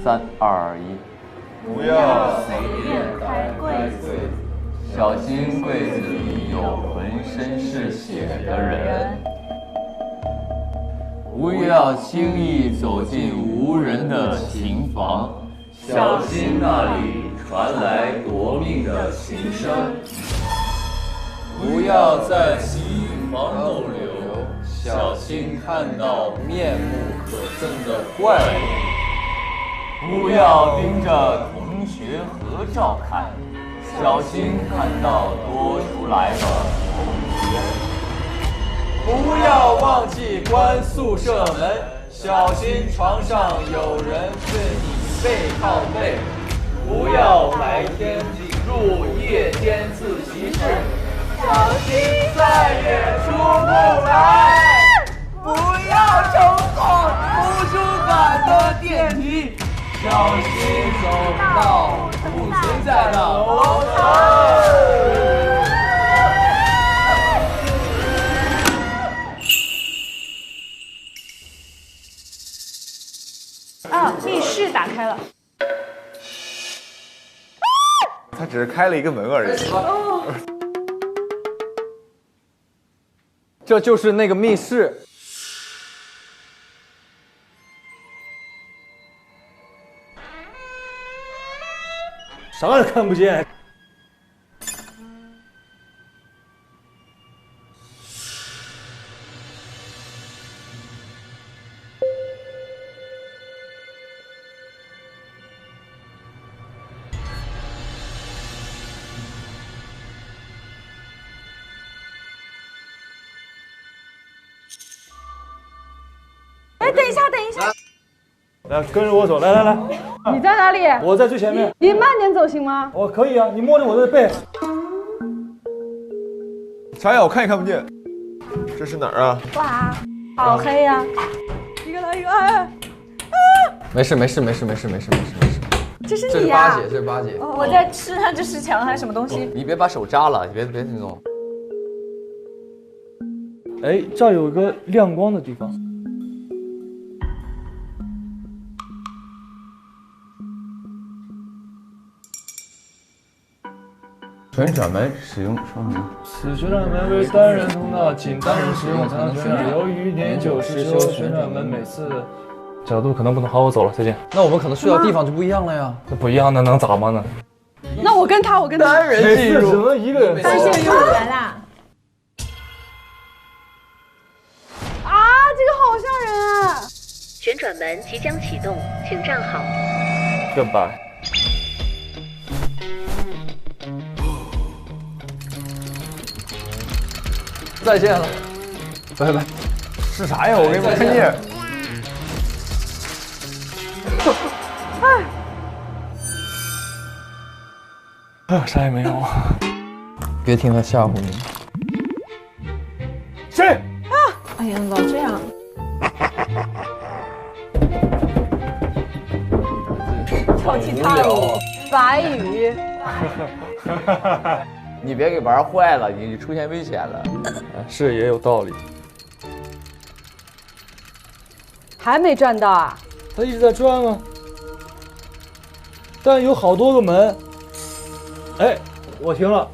3、2、1，不要随便开柜子，小心柜子里有浑身是血的人。不要轻易走进无人的琴房，小心那里传来夺命的琴声。不要在琴房逗留，小心看到面目可憎的怪物。不要盯着同学合照看，小心看到多出来的同学。不要忘记关宿舍门，小心床上有人对你背靠背。不要白天入夜间自习室，小心再也出不来。不要冲过图书馆的电梯，小心走到不存在的楼层。啊，密室打开了。他只是开了一个门而已。这就是那个密室。啥也看不见。哎，等一下，等一下，来，跟着我走，来来来，你在哪里？我在最前面。你慢点走行吗？我可以啊，你摸着我的背。啥呀？我看也看不见。这是哪儿啊？哇，好黑呀！一个来一个，哎，没事没事没事没事没事没事没事。这是这是你呀！八姐，这是八姐。我在吃它这石墙还是什么东西？你别把手扎了，你别那种。哎，这儿有一个亮光的地方。旋转门使用说明。此旋转门为单人通道，仅单人使用才能旋转。由于年久失修，旋转门每次角度可能不同。好，我走了，再见。那我们可能睡到地方就不一样了呀。那不一样的能咋嘛呢？那我跟他，单人进入，只能一个人。单线又来了。啊，这个好吓人啊！旋转门即将启动，请站好。Goodbye。再见了，拜拜。是啥呀？我给你们看见。啊，啥也没有。别听他吓唬你。谁？啊！哎呀，老这样。跳踢踏舞，白羽。你别给玩坏了，你出现危险了。是也有道理。还没转到啊？它一直在转啊，但有好多个门。哎，我停了。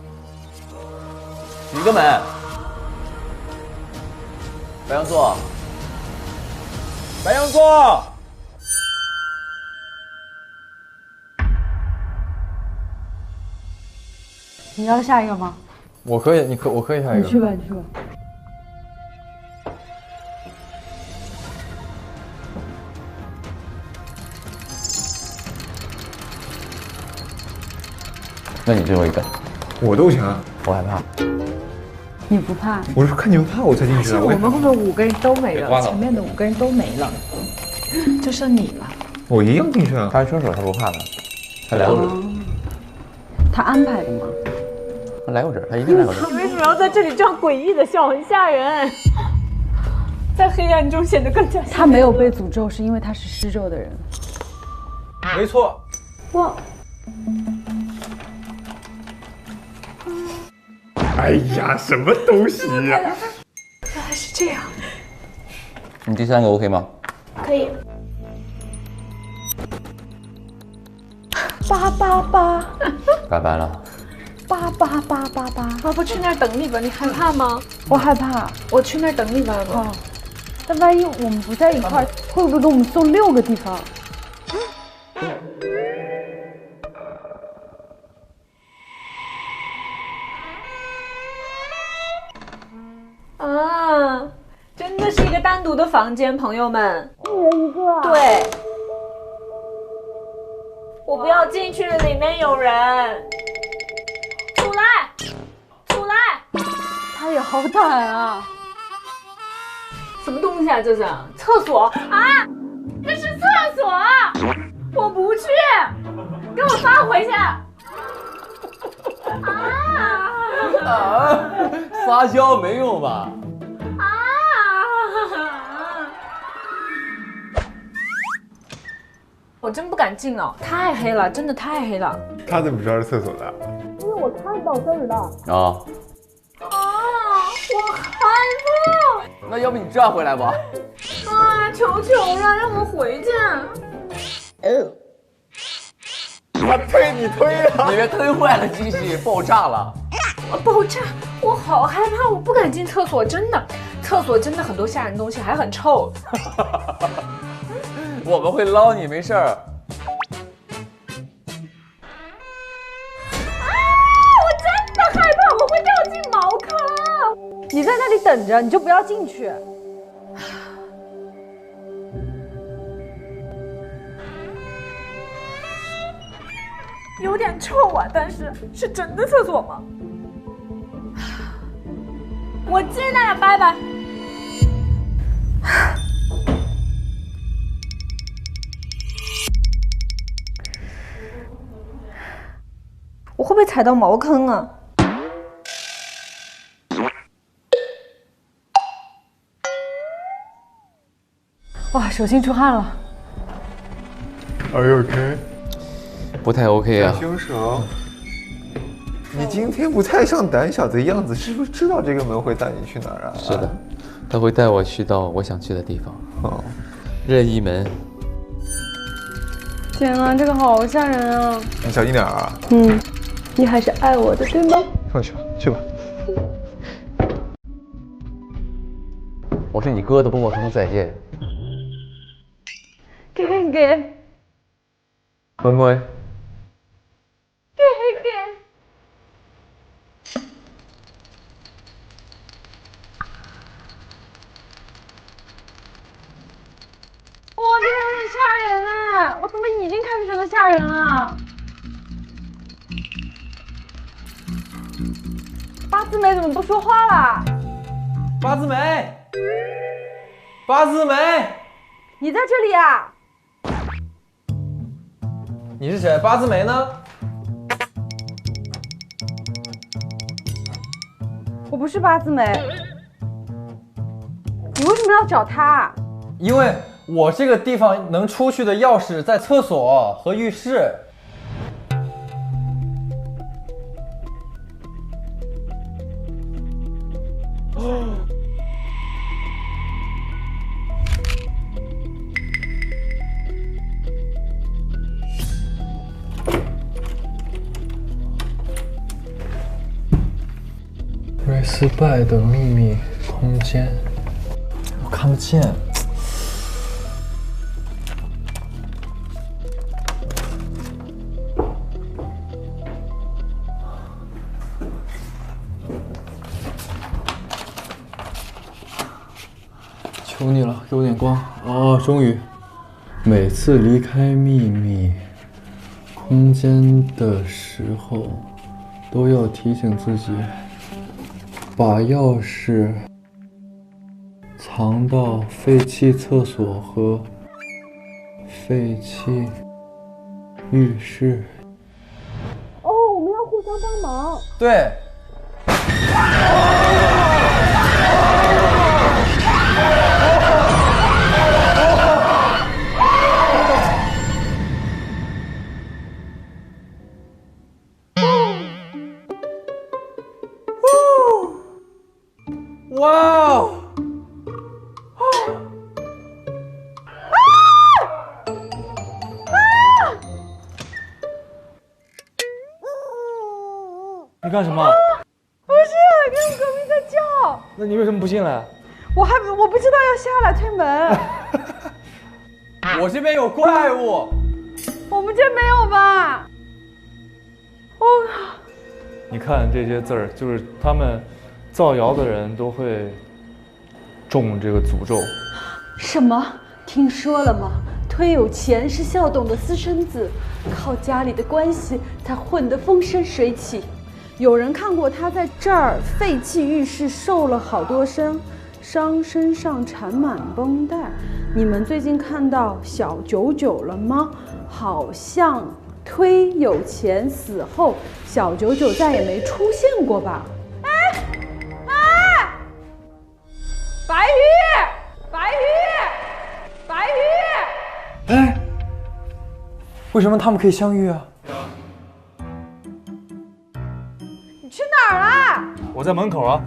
几个门？白羊座。白羊座。你要下一个吗？我可以，我可以下一个。你去吧，你去吧。那你最后一个。我都行。我害怕。你不怕？我是看你们怕我才进去的。我们后面5个人都没了，前面的5个人都没了，就剩你了。我一样进去啊。他是车手，他不怕的。他来过这儿。他安排的吗？他来过这儿，他一定来过这儿。你为什么要在这里这样诡异的笑，很吓人？在黑暗中显得更加。他没有被诅咒，是因为他是施咒的人。没错。哇！哎呀，什么东西呀！原来是这样。你第3个 OK 吗？可以。888，拜拜了。88888，爸爸去那儿等你吧，你害怕吗？我害怕。我去那儿等你吧。哦，但万一我们不在一块儿，会不会给我们送6个地方？啊，真的是一个单独的房间，朋友们。一人一个啊？对，我不要进去，里面有人。出来，出来！他也好惨啊！什么东西啊？这是厕所啊！这是厕所，我不去，给我放回去！撒娇没用吧？我真不敢进哦，太黑了，真的太黑了。他怎么知道是厕所的？因为我看到这儿了。啊，我害怕！那要不你转回来吧？求求了，让我回去！他推你推了，里面推坏了，机器爆炸了。爆炸！我好害怕，我不敢进厕所，真的，厕所真的很多吓人东西，还很臭。我们会捞你，没事儿。我真的害怕，我会掉进茅坑。你在那里等着，你就不要进去。有点臭啊，但是是真的厕所吗？我进来了，拜拜。我会不会踩到茅坑啊？哇，手心出汗了。Are you okay？不太 OK 啊。凶手，你今天不太像胆小的样子，是不是知道这个门会带你去哪儿啊？是的，他会带我去到我想去的地方。哦，任意门。天哪，这个好吓人啊！你小心点啊！你还是爱我的，对吗？放去吧，去吧。我是你哥的，不跟我说再见。给。妹妹。哇，这个很吓人啊！我怎么已经开始觉得吓人了？八字眉怎么不说话啦？八字眉，八字眉，你在这里啊？你是谁？八字眉呢？我不是八字眉，你为什么要找他？因为我这个地方能出去的钥匙在厕所和浴室。瑞斯拜的秘密空间，我看不见。求你了，给我点光哦！终于，每次离开秘密空间的时候，都要提醒自己，把钥匙藏到废弃厕所和废弃浴室。哦，我们要互相帮忙。对。哇哦！你干什么？不是，跟我隔壁在叫。那你为什么不进来？我不知道要下来推门。我这边有怪物。我们这没有吧？哦，你看这些字儿，就是他们造谣的人都会中这个诅咒。什么？听说了吗？忒有钱是孝董的私生子，靠家里的关系才混得风生水起。有人看过他在这儿废弃浴室受了好多伤，身上缠满绷带。你们最近看到小九九了吗？好像忒有钱死后，小九九再也没出现过吧？哎，白鱼，哎，为什么他们可以相遇啊？你去哪儿啦？我在门口啊。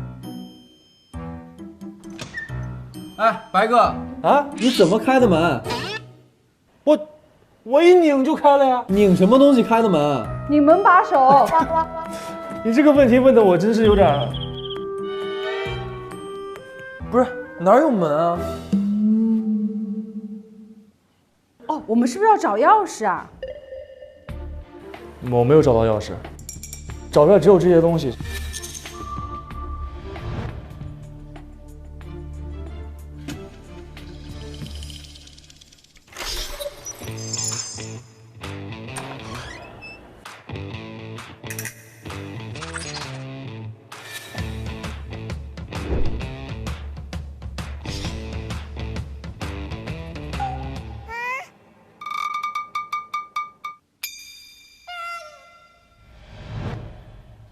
哎，白哥啊，你怎么开的门？我一拧就开了呀。拧什么东西开的门？拧门把手。你这个问题问的我真是有点……不是哪有门啊？哦，我们是不是要找钥匙啊？我没有找到钥匙，找出来只有这些东西。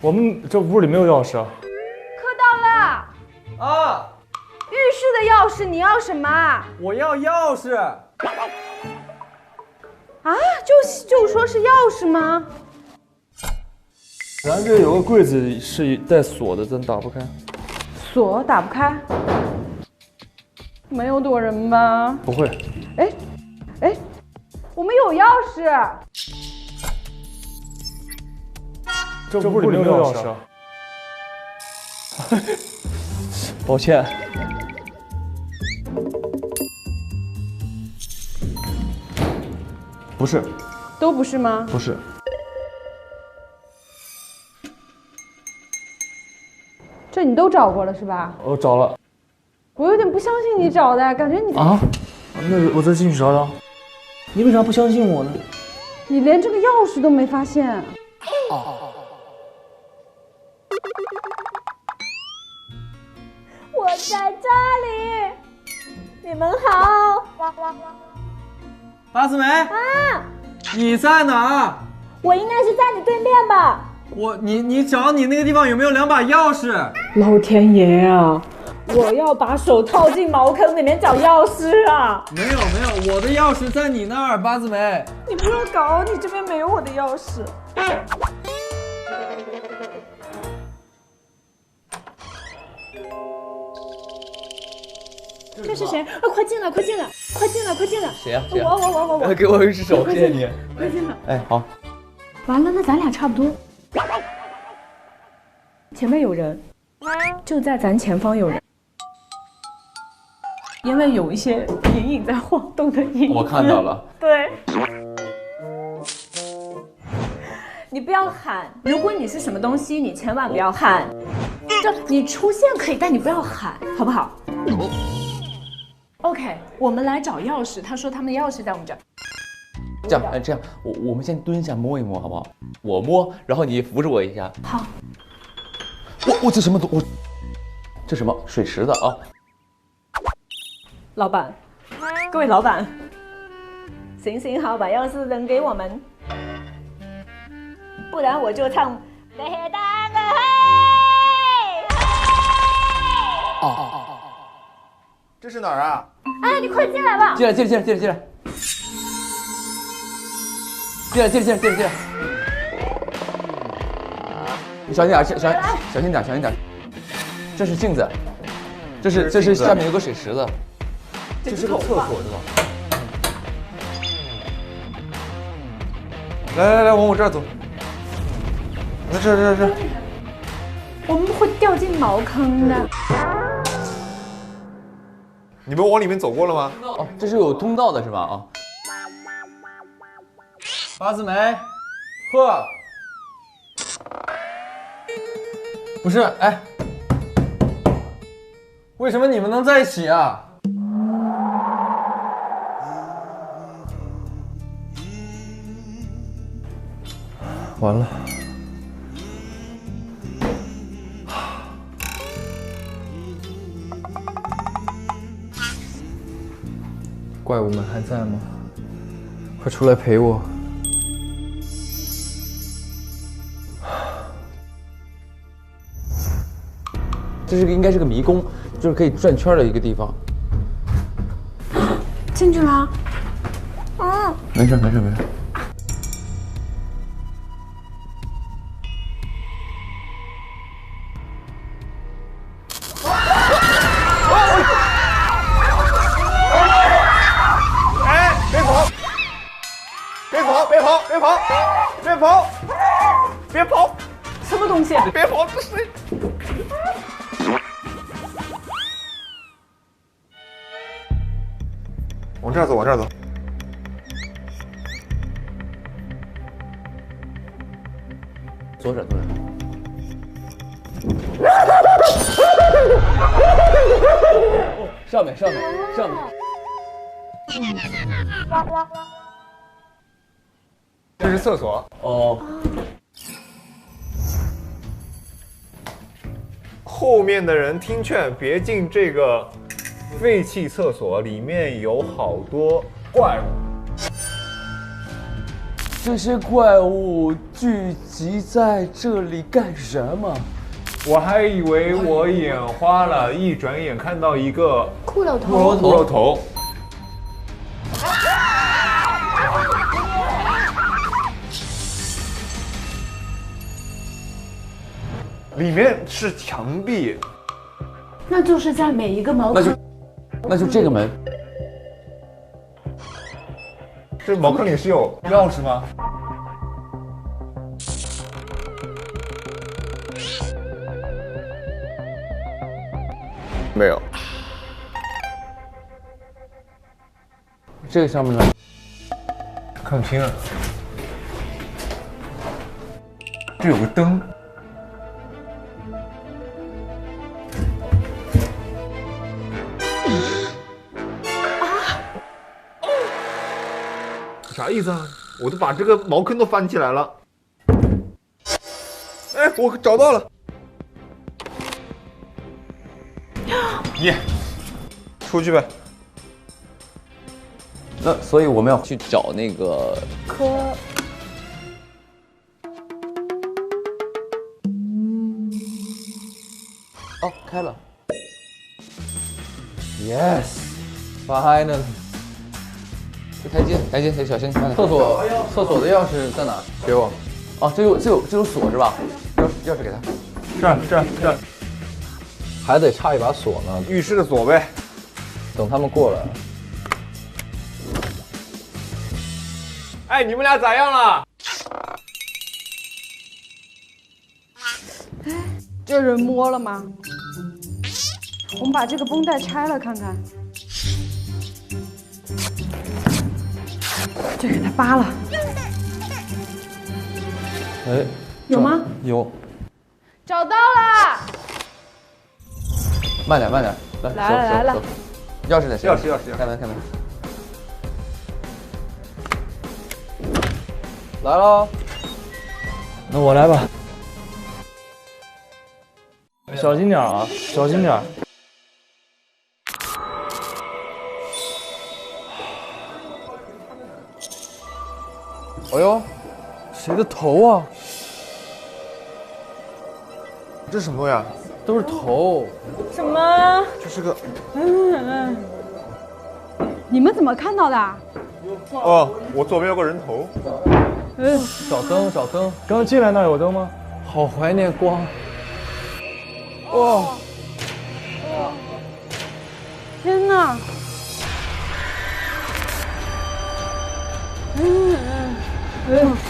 我们这屋里没有钥匙啊！磕到了啊！浴室的钥匙，你要什么？我要钥匙。啊，就说是钥匙吗？咱这有个柜子是带锁的，咱打不开。锁打不开？没有躲人吧？不会。哎，我们有钥匙。这屋里没有钥匙啊！抱歉。不是。都不是吗？不是。这你都找过了是吧？我找了。我有点不相信你找的，感觉你啊？那我再进去找找。你为啥不相信我呢？你连这个钥匙都没发现。我在这里，你们好。八字眉啊，你在哪儿？我应该是在你对面吧？你找你那个地方有没有2把钥匙？老天爷啊！我要把手套进茅坑里面找钥匙啊！没有，我的钥匙在你那儿，八字眉。你不要搞，你这边没有我的钥匙。这是谁？快进来！快进来！谁呀？我！给我一只手，谢谢你。快进来！哎，好。完了，那咱俩差不多。前面有人，就在咱前方有人，因为有一些隐隐在晃动的影子。我看到了。对。你不要喊，如果你是什么东西，你千万不要喊。就你出现可以，但你不要喊，好不好？OK， 我们来找钥匙。他说他们钥匙在我们这儿。这样，我们先蹲下摸一摸，好不好？我摸，然后你扶着我一下。好。我这什么东？这什么水池子啊？老板，各位老板，行好，把钥匙扔给我们，不然我就唱。这是哪儿啊？哎，你快进来吧！进来！进来！你小心点，小心点。这是镜子，这是下面有个水池子，这是个厕所是吧？来，往我这儿走。这。我们会掉进茅坑的。你们往里面走过了吗？哦，这是有通道的是吧？啊，八字眉，呵，不是，哎，为什么你们能在一起啊？完了。怪物们还在吗？快出来陪我！这应该是个迷宫，就是可以转圈的一个地方。进去了。没事没事没事。别跑！什么东西？别跑！这谁？往这儿走，往这儿走。左转左转。上面上面上面。这是厕所哦。后面的人听劝，别进这个废弃厕所，里面有好多怪物。这些怪物聚集在这里干什么？我还以为我眼花了，一转眼看到一个骷髅头。骷髅头。里面是墙壁，那就是在每一个茅坑。那就这个门。这茅坑里是有钥匙吗？没有。这个上面呢？看不清了。这有个灯。啥意思啊？我都把这个茅坑都翻起来了。哎，我找到了。耶，出去呗。那所以我们要去找那个哦，开了。Yes，finally。台阶，小心，慢点。厕所的钥匙在哪？给我。哦，这有锁是吧？钥匙给他。这儿，还得插一把锁呢。浴室的锁呗。等他们过来。哎，你们俩咋样了？这人摸了吗？我们把这个绷带拆了看看。这给他扒了。哎，有吗？有。找到了。慢点，来了。钥匙在谁？钥匙。开门。来喽。那我来吧。小心点啊，小心点。哎呦，谁的头啊？这是什么东西啊？都是头。什么？这是个……你们怎么看到的？哦，我左边有个人头。小灯。刚进来那儿有灯吗？好怀念光。哇！天哪！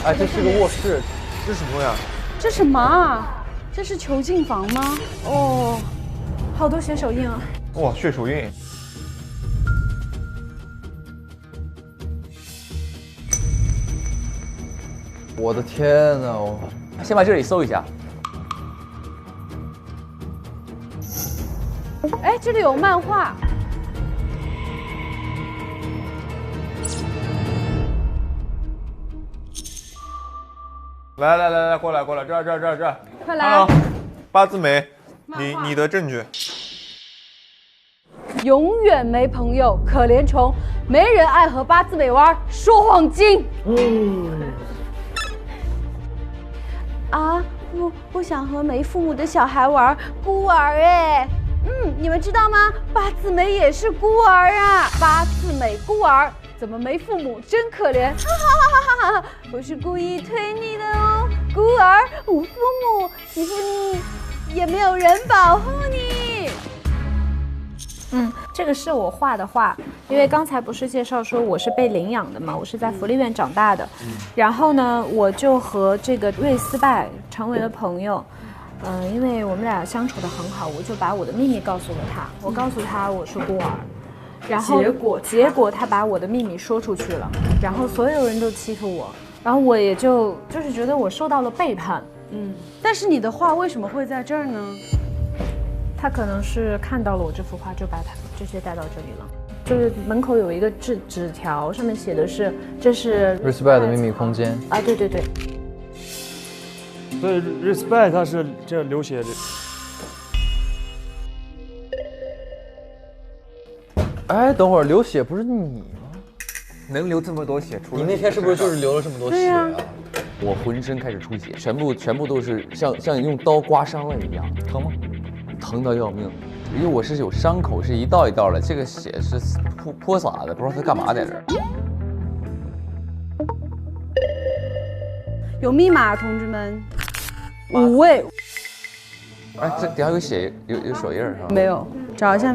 哎，这是个卧室。这是什么东西啊？这什么啊？这是囚禁房吗？哦，好多血手印啊！哇，血手印。我的天哪！先把这里搜一下。哎，这里有漫画。来，过来，这儿，快来 Hello， 八字眉，你的证据。永远没朋友，可怜虫，没人爱和八字眉玩，说谎精。啊，不想和没父母的小孩玩，孤儿哎。你们知道吗？八字眉也是孤儿啊，八字眉孤儿。怎么没父母？真可怜！哈哈哈哈！我是故意推你的哦，孤儿无父母，欺负你也没有人保护你。这个是我画的画，因为刚才不是介绍说我是被领养的嘛，我是在福利院长大的，然后呢，我就和这个瑞斯拜成为了朋友。因为我们俩相处得很好，我就把我的秘密告诉了他，我告诉他我是孤儿。然后结果他把我的秘密说出去了，然后所有人都欺负我，然后我也就是觉得我受到了背叛。但是你的画为什么会在这儿呢？他可能是看到了我这幅画，就把它直接带到这里了。就是门口有一个纸条，上面写的是这是 Respect 的秘密空间啊，对对对。所以 Respect 它是这流血的。哎，等会儿流血不是你吗？能流这么多血出来？你那天是不是就是流了这么多血啊？我浑身开始出血，全部都是像用刀刮伤了一样，疼吗？疼到要命。因为我是有伤口，是一道一道的，这个血是泼洒的，不知道他干嘛在这儿。有密码，同志们，5位。哎，这底下有血，有手印是吧？没有，找一下。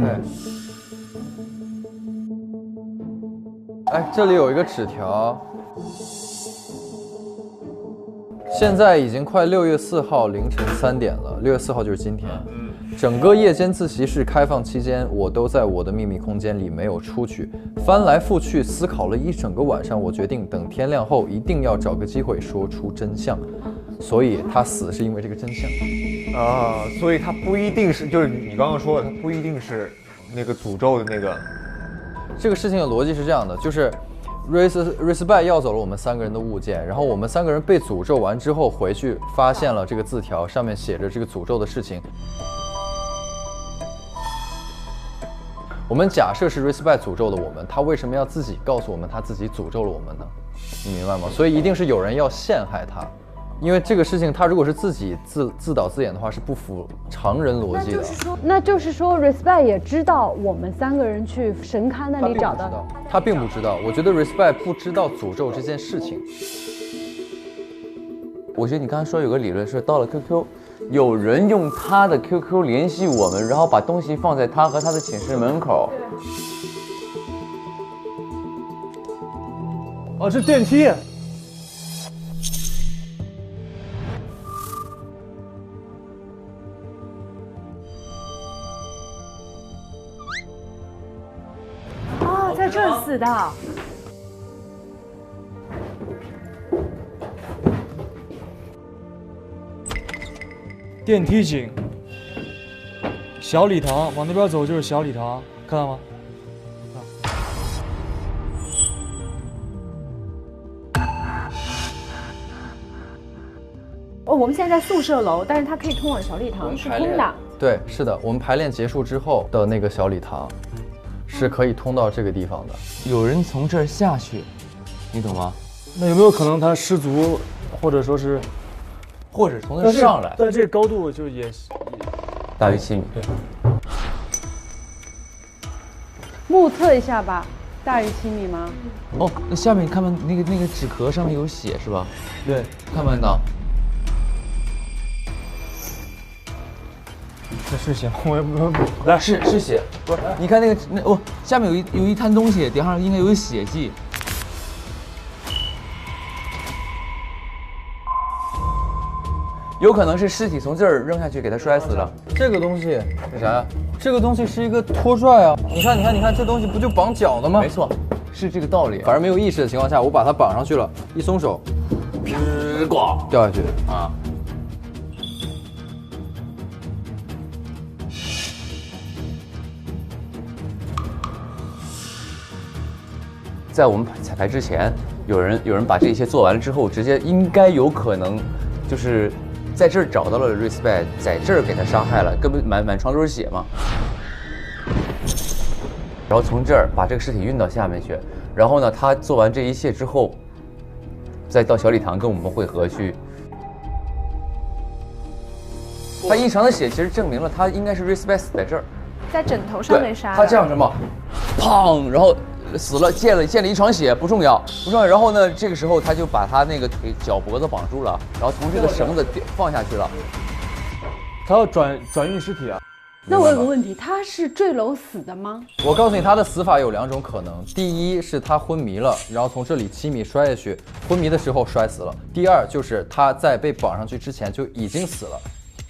哎，这里有一个纸条。现在已经快6月4号凌晨3点了，6月4号就是今天。整个夜间自习室开放期间，我都在我的秘密空间里没有出去，翻来覆去思考了一整个晚上。我决定等天亮后一定要找个机会说出真相。所以他死是因为这个真相啊，所以他不一定是，就是你刚刚说的，他不一定是那个诅咒的那个。这个事情的逻辑是这样的，就是瑞斯拜要走了我们3个人的物件，然后我们3个人被诅咒完之后回去发现了这个字条，上面写着这个诅咒的事情。我们假设是瑞斯拜诅咒了我们，他为什么要自己告诉我们他自己诅咒了我们呢？你明白吗？所以一定是有人要陷害他，因为这个事情他如果是自己自导自演的话，是不符常人逻辑的。那就是说 Respect 也知道我们3个人去神龛那里找到的。他并不知道，我觉得 Respect 不知道诅咒这件事情。我觉得你刚才说有个理论是到了 QQ。有人用他的 QQ 联系我们，然后把东西放在他和他的寝室门口。哦，这电梯。哦，在这儿死的。电梯井，小礼堂，往那边走就是小礼堂，看到吗？哦，我们现在在宿舍楼，但是它可以通往小礼堂，是通的。对，是的，我们排练结束之后的那个小礼堂，是可以通到这个地方的。有人从这儿下去，你懂吗？那有没有可能他失足，或者说是？或者从那上来，但这个高度就也大于7米。对，目测一下吧，大于7米吗？哦，那下面看到那个纸壳上面有血是吧？对，看不看到？这是血，我也不来，是血，不是？你看下面有一滩东西，顶上应该有血迹。有可能是尸体从这儿扔下去给他摔死了。这个东西，这啥呀？这个东西是一个拖拽啊！你看，你看，你看，这东西不就绑脚的吗？没错，是这个道理。反正没有意识的情况下，我把它绑上去了，一松手，咣掉下去啊！在我们彩排之前，有人把这一切做完了之后，直接应该有可能就是在这儿找到了 Respect， 在这儿给他伤害了，根本满床都是血嘛。然后从这儿把这个尸体运到下面去，然后呢，他做完这一切之后，再到小礼堂跟我们会合去。他异常的血其实证明了他应该是 Respect 死在这儿，在枕头上被杀的。他这样什么，砰，然后死了，溅了一床血，不重要。然后呢，这个时候他就把他那个腿脚脖子绑住了，然后从这个绳子放下去了。他要转运尸体啊。那我有个问题，他是坠楼死的吗？我告诉你，他的死法有2种可能：第一是他昏迷了，然后从这里7米摔下去，昏迷的时候摔死了；第二就是他在被绑上去之前就已经死了。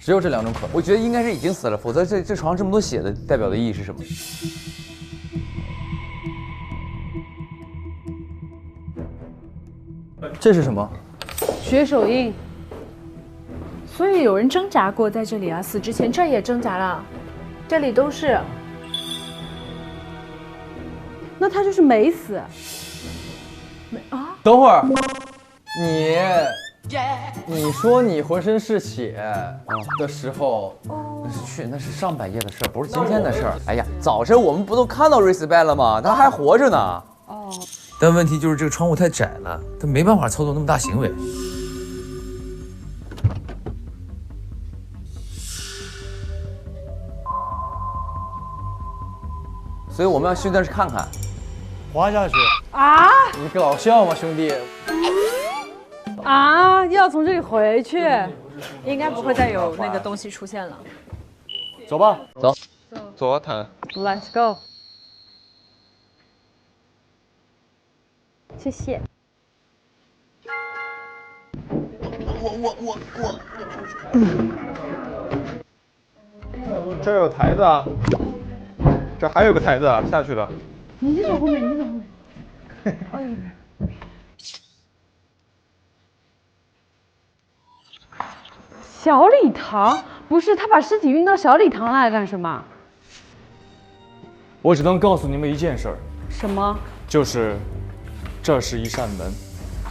只有这2种可能。我觉得应该是已经死了，否则这床上这么多血的代表的意义是什么？这是什么？血手印。所以有人挣扎过在这里啊，死之前这儿也挣扎了，这里都是。那他就是没死。等会儿，你说你浑身是血的时候，那是上半夜的事儿，不是今天的事儿。哎呀，早晨我们不都看到 Respect 了吗？他还活着呢。哦。但问题就是这个窗户太窄了，他没办法操作那么大行为。所以我们要去那儿看看。滑下去啊！你搞笑吗，兄弟？啊！要从这里回去，应该不会再有那个东西出现了。走吧，走啊，坦。Let's go。谢谢。这有台子啊，这还有个台子啊，下去的。你走后面，你走后面。哎。小礼堂不是他把尸体运到小礼堂来干什么？我只能告诉你们一件事儿。什么？就是这是一扇门。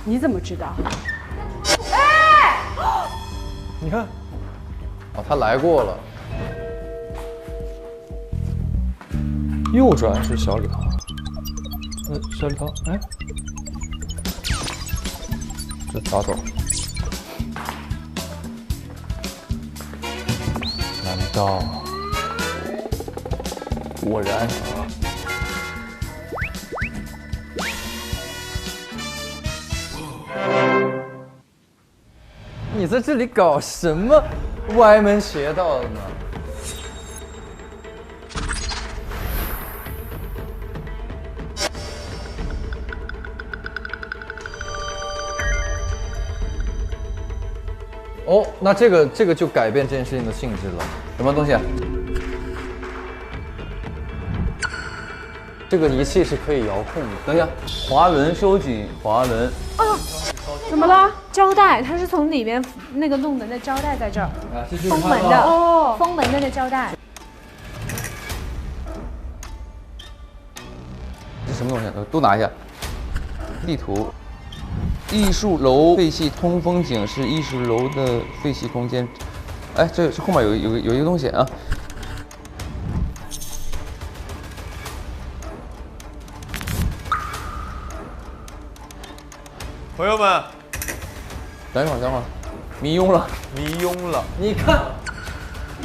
你怎么知道？哎！你看，哦，他来过了。右转是小礼堂。小礼堂，哎，这咋走？难道果然？你在这里搞什么歪门邪道的呢？哦，那这个就改变这件事情的性质了。什么东西？这个仪器是可以遥控的。等一下，滑轮收紧，滑轮。啊，怎么了？胶带，它是从里面那个弄的，那胶带在这儿，封门的哦，封门的那胶带。这什么东西？都拿一下。地图。艺术楼废弃通风井是艺术楼的废弃空间。哎，这后面有一个东西啊。朋友们，等一会儿，迷拥了，你看，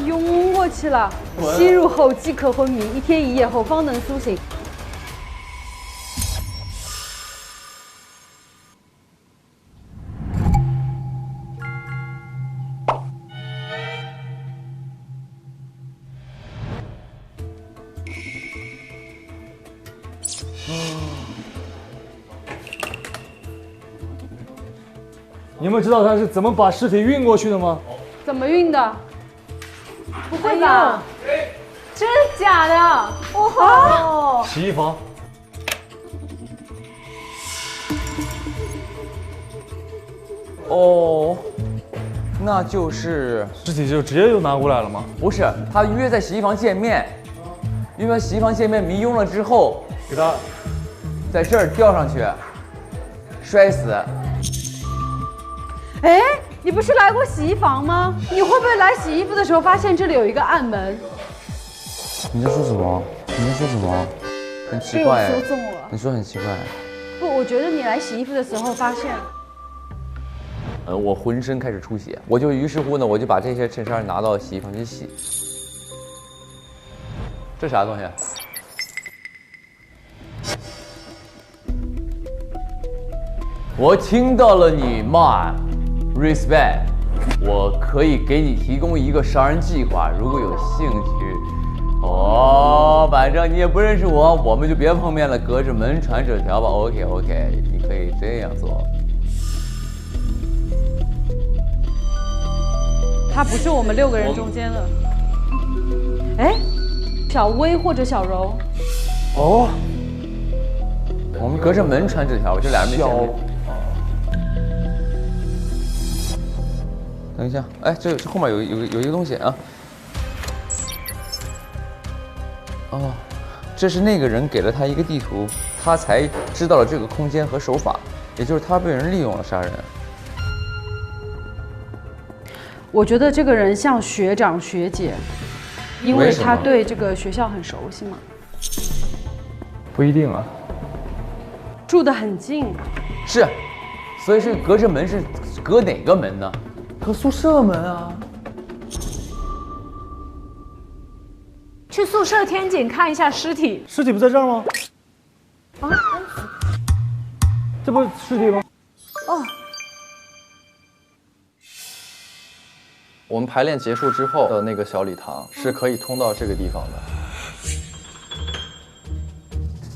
晕过去了。吸入后即可昏迷，1天1夜后方能苏醒。你们知道他是怎么把尸体运过去的吗？怎么运的？不会吧？真的假的？哇！洗衣房。哦，那就是尸体就直接就拿过来了吗？不是他约在洗衣房见面，因为洗衣房见面迷晕了之后，给他在这儿吊上去，摔死。哎，你不是来过洗衣房吗？你会不会来洗衣服的时候发现这里有一个暗门？你在说什么？你在说什么？很奇被我怪。说中了。你说很奇怪。不，我觉得你来洗衣服的时候发现，我浑身开始出血，我就于是乎呢，我就把这些衬衫拿到洗衣房去洗。这啥东西？我听到了你骂 respect， 我可以给你提供一个杀人计划，如果有兴趣。哦，反正你也不认识我，我们就别碰面了，隔着门传纸条吧。OK， 你可以这样做。他不是我们6个人中间的。哎，小薇或者小柔。哦，我们隔着门传纸条吧，这俩人没见面。等一下，哎，这后面有一个东西啊。哦，这是那个人给了他一个地图，他才知道了这个空间和手法，也就是他被人利用了杀人。我觉得这个人像学长学姐，因为他对这个学校很熟悉嘛。不一定啊。住得很近。是，所以是隔着门是隔哪个门呢？隔宿舍门啊。去宿舍天井看一下尸体。尸体不在这儿吗？啊？这不是尸体吗？哦。我们排练结束之后的那个小礼堂是可以通到这个地方的。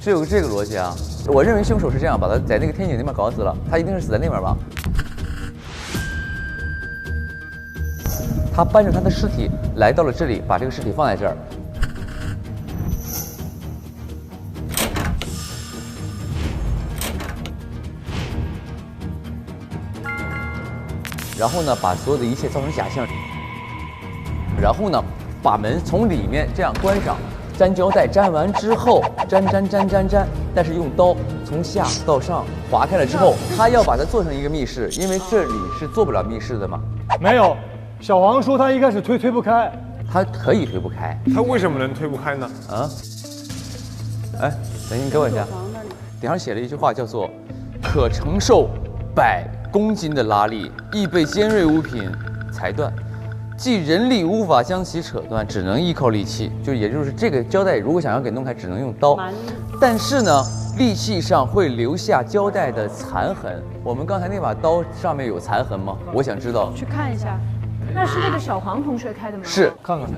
是有这个逻辑啊！我认为凶手是这样，把他在那个天井那边搞死了，他一定是死在那边吧？他搬着他的尸体来到了这里，把这个尸体放在这儿。然后呢，把所有的一切造成假象，然后呢，把门从里面这样关上，粘胶带，粘完之后，粘，但是用刀从下到上划开了之后，他要把它做成一个密室，因为这里是做不了密室的嘛。没有，小黄说他一开始推不开，他可以推不开，他为什么能推不开呢？啊？哎，等你给我一下，顶上写了一句话，叫做“可承受100公斤的拉力，易被尖锐物品裁断，既人力无法将其扯断，只能依靠利器。也就是这个胶带，如果想要给弄开，只能用刀。但是呢，利器上会留下胶带的残痕。我们刚才那把刀上面有残痕吗？我想知道。去看一下。那是那个小黄同学开的吗？是，看看。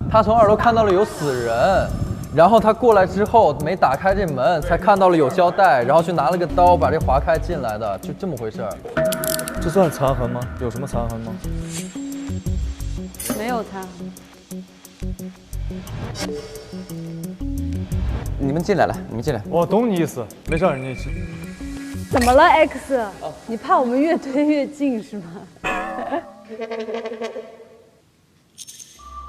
他从2楼看到了有死人，然后他过来之后没打开这门，才看到了有胶带，然后去拿了个刀把这划开进来的，就这么回事儿。这算残痕吗？有什么残痕吗？没有残痕。你们进来了，你们进来。我懂你意思，没事儿，你是。怎么了 ，X？你怕我们越推越近是吗？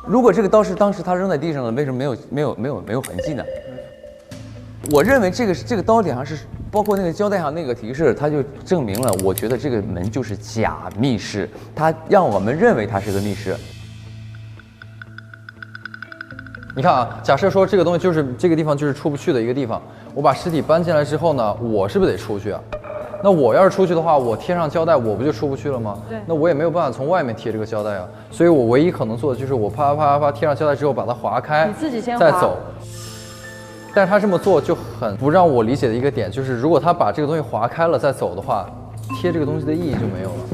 如果这个刀是当时他扔在地上的，为什么没有痕迹呢？我认为这个刀点上是包括那个胶带上那个提示，它就证明了，我觉得这个门就是假密室，它让我们认为它是个密室。你看啊，假设说这个东西就是这个地方就是出不去的一个地方，我把尸体搬进来之后呢，我是不是得出去啊？那我要是出去的话，我贴上胶带，我不就出不去了吗？对。那我也没有办法从外面贴这个胶带啊，所以我唯一可能做的就是我啪贴上胶带之后把它划开，你自己先再走。但是他这么做就很不让我理解的一个点，就是如果他把这个东西划开了再走的话，贴这个东西的意义就没有了。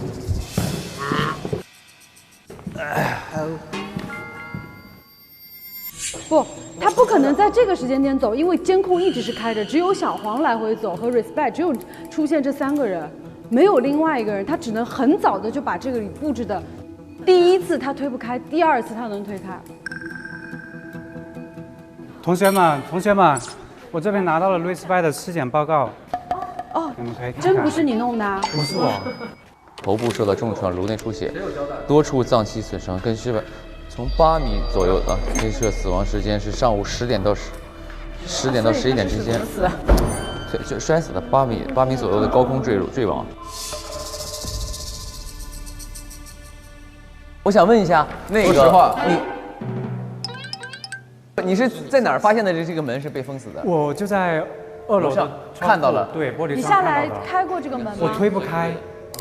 不，他不可能在这个时间点走，因为监控一直是开着，只有小黄来回走和 Respect， 只有出现这3个人，没有另外一个人，他只能很早的就把这个里布置的，第一次他推不开，第2次他能推开。同学们，我这边拿到了 Respect 的尸检报告。哦，你们可以看看。真不是你弄的啊？不是我。头部受到重创，颅内出血，多处脏器损伤，根据从8米左右啊，推测死亡时间是上午10点到11点之间。对，就摔死的8米左右的高空坠亡。我想问一下，那个说实话，你是在哪儿发现的这个门是被封死的？我就在2楼上的看到了，对，玻璃你下来窗看到的。开过这个门吗？我推不开。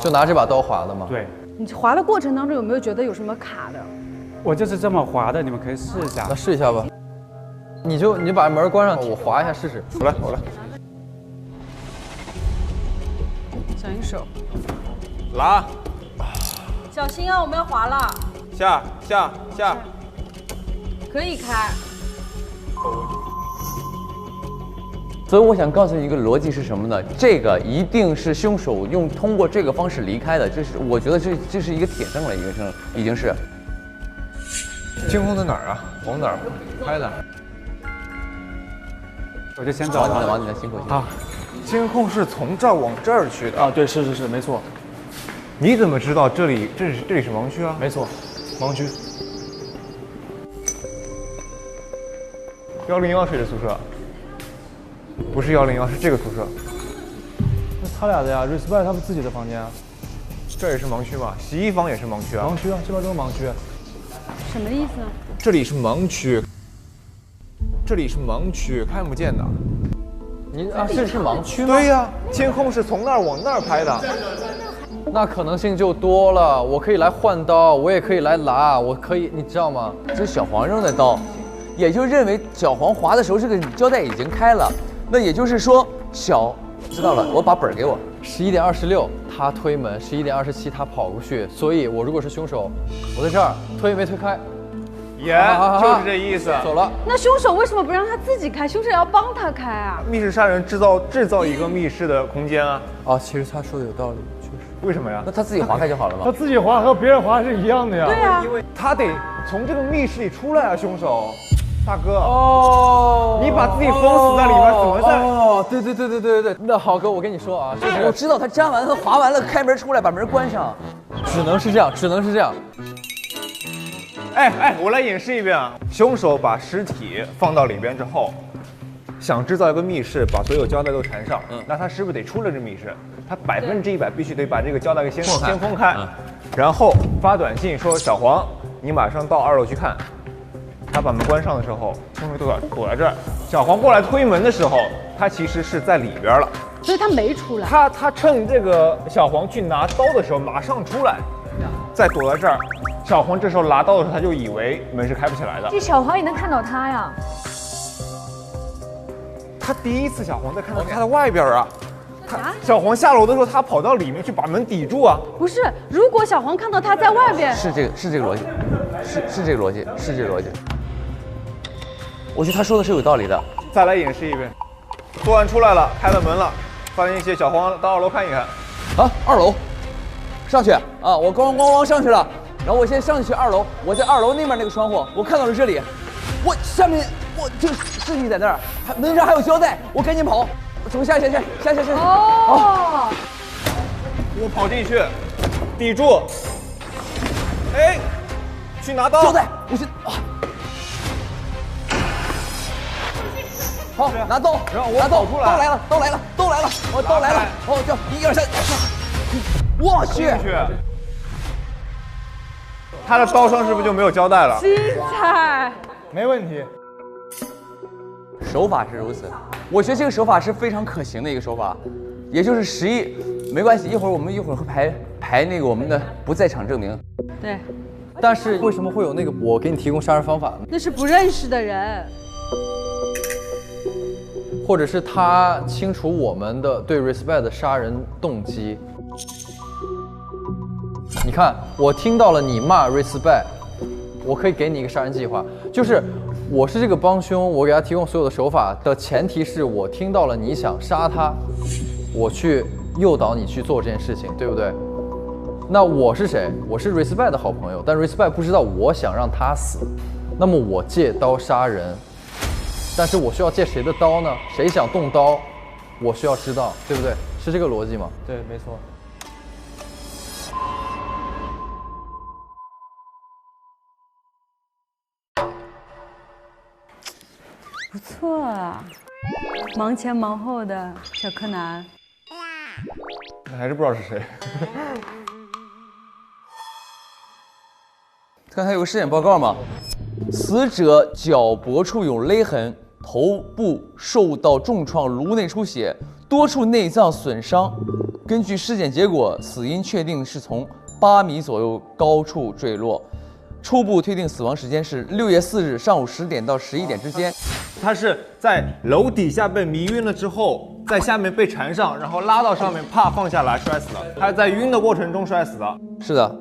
就拿这把刀划的吗？对，你滑的过程当中有没有觉得有什么卡的？我就是这么滑的，你们可以试一下那。试一下吧。你把门关上，我划一下试试。我来，小心手，拉，小心啊！我们要滑了，下，可以开。所以我想告诉你一个逻辑是什么呢？这个一定是凶手通过这个方式离开的，我觉得这是一个铁证了，已经是。监控在哪儿啊？往哪儿拍的？我就先走了。往你的心口去。好，监控是从这儿往这儿去的啊，对，是，没错，你怎么知道这里是盲区啊？没错，盲区。 101谁的宿舍？不是101，是这个宿舍。那他俩的呀 ，Respect 他们自己的房间啊。这也是盲区吗？洗衣房也是盲区啊。盲区啊，这边都是盲区。什么意思呢？这里是盲区，这里是盲区，看不见的。你啊，是盲区吗？对呀，监控是从那儿往那儿拍的。那可能性就多了。我可以来换刀，我也可以来拿，我可以，你知道吗？这小黄扔的刀。 也就认为小黄滑的时候，这个胶带已经开了，那也就是说知道了，我把本儿给我。11点26他推门，11点27他跑过去，所以我如果是凶手，我在这儿推没推开，就是这意思。走了。那凶手为什么不让他自己开？凶手要帮他开啊！密室杀人制造一个密室的空间啊。哦，其实他说的有道理，确实。为什么呀？那他自己划开就好了嘛。他自己划和别人划是一样的呀。对啊，因为他得从这个密室里出来啊，凶手。 大哥，哦，你把自己封死在里面，怎么在？哦，对，那好哥，我跟你说啊，我知道他粘完了、划完了，开门出来把门关上，只能是这样。哎，我来演示一遍啊！凶手把尸体放到里边之后，想制造一个密室，把所有胶带都缠上，那他是不是得出了这密室？他100%必须得把这个胶带给先封开，然后发短信说小黄，你马上到2楼去看。 他把门关上的时候，凶手躲在这儿。小黄过来推门的时候，他其实是在里边了，所以他没出来。他趁这个小黄去拿刀的时候，马上出来，再躲在这儿。小黄这时候拿刀的时候，他就以为门是开不起来的。这小黄也能看到他呀？他第一次小黄在看到他在外边啊。小黄下楼的时候，他跑到里面去把门抵住啊。不是，如果小黄看到他在外边，是这个逻辑，是这个逻辑。我觉得他说的是有道理的。再来演示一遍。作案出来了，开了门了，发信息，小黄到2楼看一看。啊，2楼，上去啊！我咣上去了，然后我先上去2楼，我在2楼那边那个窗户，我看到了这里，我下面这个尸体在那儿，门上还有胶带，我赶紧跑，从下。哦，我跑进去，抵住，哎，去拿刀。胶带，我先啊。 好，拿刀，然后我跑出来，刀来了，我刀来了，哦，就1、2、3，我去，他的刀上是不是就没有胶带了？精彩，没问题。手法是如此，我觉得这个手法是非常可行的一个手法，也就是11，没关系，我们一会儿会排那个我们的不在场证明。对，但是为什么会有那个我给你提供杀人方法呢？那是不认识的人。 或者是他清楚我们的对 Respect 的杀人动机。你看，我听到了你骂 Respect， 我可以给你一个杀人计划，就是我是这个帮凶，我给他提供所有的手法的前提是我听到了你想杀他，我去诱导你去做这件事情，对不对？那我是谁？我是 Respect 的好朋友，但 Respect 不知道我想让他死，那么我借刀杀人，但是我需要借谁的刀呢？谁想动刀，我需要知道，对不对？是这个逻辑吗？对，没错。不错啊，忙前忙后的小柯南。还是不知道是谁。刚才有个尸检报告嘛，死者脚脖处有勒痕，头部受到重创，颅内出血，多处内脏损伤。根据尸检结果，死因确定是从8米左右高处坠落。初步推定死亡时间是6月4日上午10点到11点之间。他是在楼底下被迷晕了之后，在下面被缠上，然后拉到上面，啪放下来摔死了。他在晕的过程中摔死的。是的，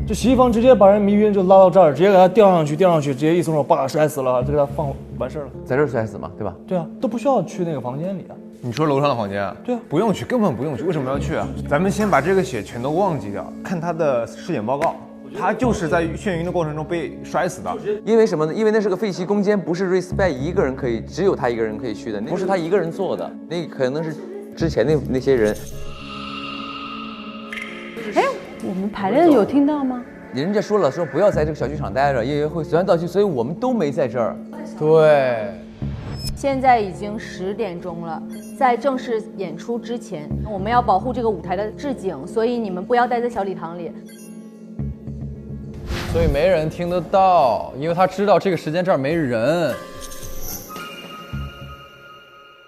就洗衣房直接把人迷晕，就拉到这儿，直接给他吊上去，直接一松手，叭摔死了，就给他放完事儿了。在这儿摔死嘛，对吧？对啊，都不需要去那个房间里啊。你说楼上的房间啊？对啊，不用去，根本不用去，为什么要去啊？咱们先把这个血全都忘记掉，看他的尸检报告。他就是在眩晕的过程中被摔死的。因为什么呢？因为那是个废弃空间，不是 Respect 一个人可以，只有他一个人可以去的，不是他一个人做的，那可能是之前那些人。哎，我们排练有听到吗？人家说了，说不要在这个小剧场待着，夜约会随传到去，所以我们都没在这儿。对。现在已经10点钟了，在正式演出之前，我们要保护这个舞台的置景，所以你们不要待在小礼堂里。所以没人听得到，因为他知道这个时间这儿没人。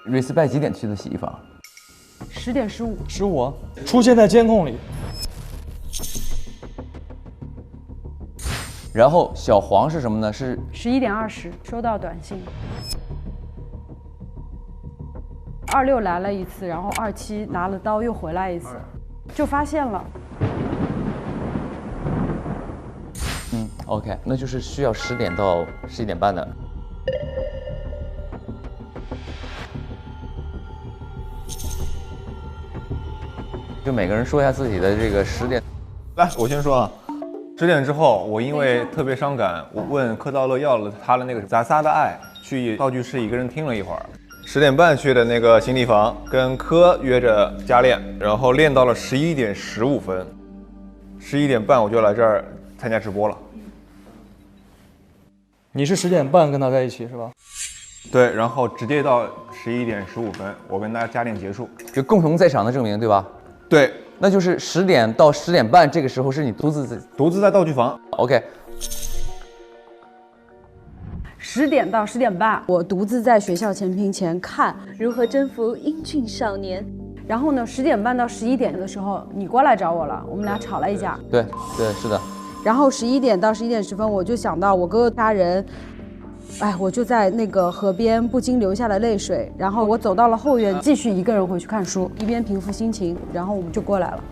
Respect 几点去的洗衣房？10点15，出现在监控里。然后小黄是什么呢？是11点20收到短信。26来了一次，然后27拿了刀又回来一次，就发现了。OK， 那就是需要10点到11点半的。就每个人说一下自己的这个10点。来，我先说啊，10点之后，我因为特别伤感，我问柯道乐要了他的那个《杂撒的爱》，去道具室一个人听了一会儿。10点半去的那个新地方，跟柯约着加练，然后练到了11点15分，11点半我就来这儿参加直播了。你是10点半跟他在一起是吧？对，然后直接到11点15分，我跟他加练结束，就共同在场的证明，对吧？对，那就是10点到10点半，这个时候是你独自在道具房。OK。10点到10点半，我独自在学校前屏前看如何征服英俊少年。然后呢，10点半到11点的时候，你过来找我了，我们俩吵了一架。对，是的。然后11点到11点10分，我就想到我哥哥杀人，哎，我就在那个河边不禁流下了泪水。然后我走到了后院，继续一个人回去看书，一边平复心情，然后我们就过来了。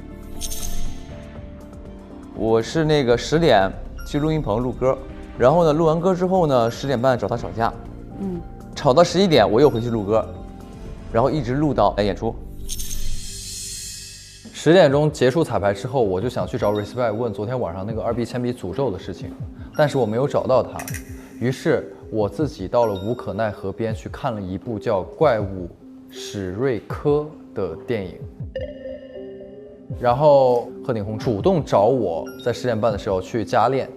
我是那个10点去录音棚录歌，然后呢，录完歌之后呢，10点半找他吵架，吵到11点我又回去录歌，然后一直录到演出。10点钟结束彩排之后，我就想去找 Respect 问昨天晚上那个2B 铅笔诅咒的事情，但是我没有找到他，于是我自己到了无可奈何边去看了一部叫《怪物史瑞科》的电影。然后鹤顶红主动找我在10点半的时候去加练，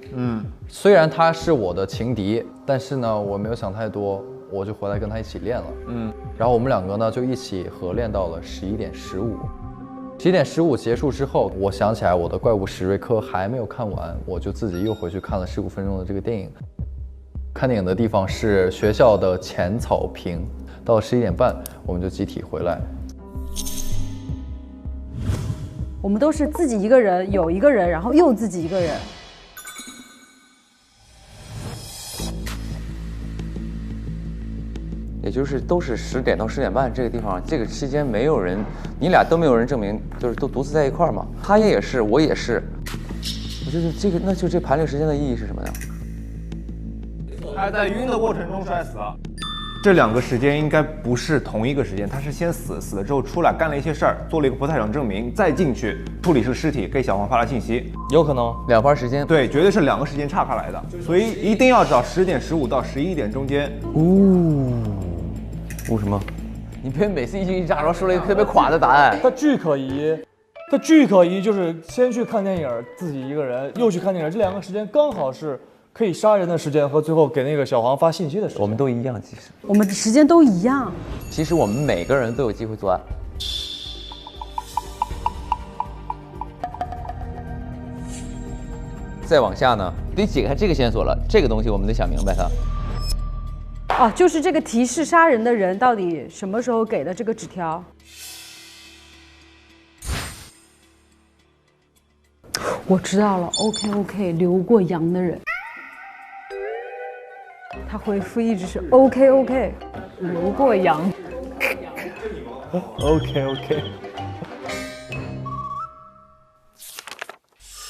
虽然他是我的情敌，但是呢，我没有想太多，我就回来跟他一起练了，然后我们两个呢就一起合练到了11点15。11点15结束之后，我想起来我的怪物史瑞科还没有看完，我就自己又回去看了15分钟的这个电影。看电影的地方是学校的前草坪。到了11点半，我们就集体回来。我们都是自己一个人，有一个人，然后又自己一个人。也就是都是10点到10点半这个地方，这个期间没有人，你俩都没有人证明，就是都独自在一块儿嘛。他也是，我也是。我觉得这个，那就这盘练时间的意义是什么呀？还在晕的过程中摔死了。这2个时间应该不是同一个时间，他是先死，死了之后出来干了一些事儿，做了一个不在场证明，再进去处理这个尸体，给小黄发了信息。有可能2盘时间，对，绝对是2个时间岔开来的，所以一定要找10点15到11点中间。什么？你别每次一惊一乍，然后说了一个特别垮的答案。他巨可疑，他巨可疑，就是先去看电影，自己一个人，又去看电影，这2个时间刚好是可以杀人的时间和最后给那个小黄发信息的时间。我们都一样，其实我们的时间都一样。其实我们每个人都有机会作案。再往下呢，得解开这个线索了。这个东西我们得想明白它。哦，就是这个提示杀人的人到底什么时候给的这个纸条？我知道了 ，OK， 留过洋的人。他回复一直是 OK， 留过洋。OK。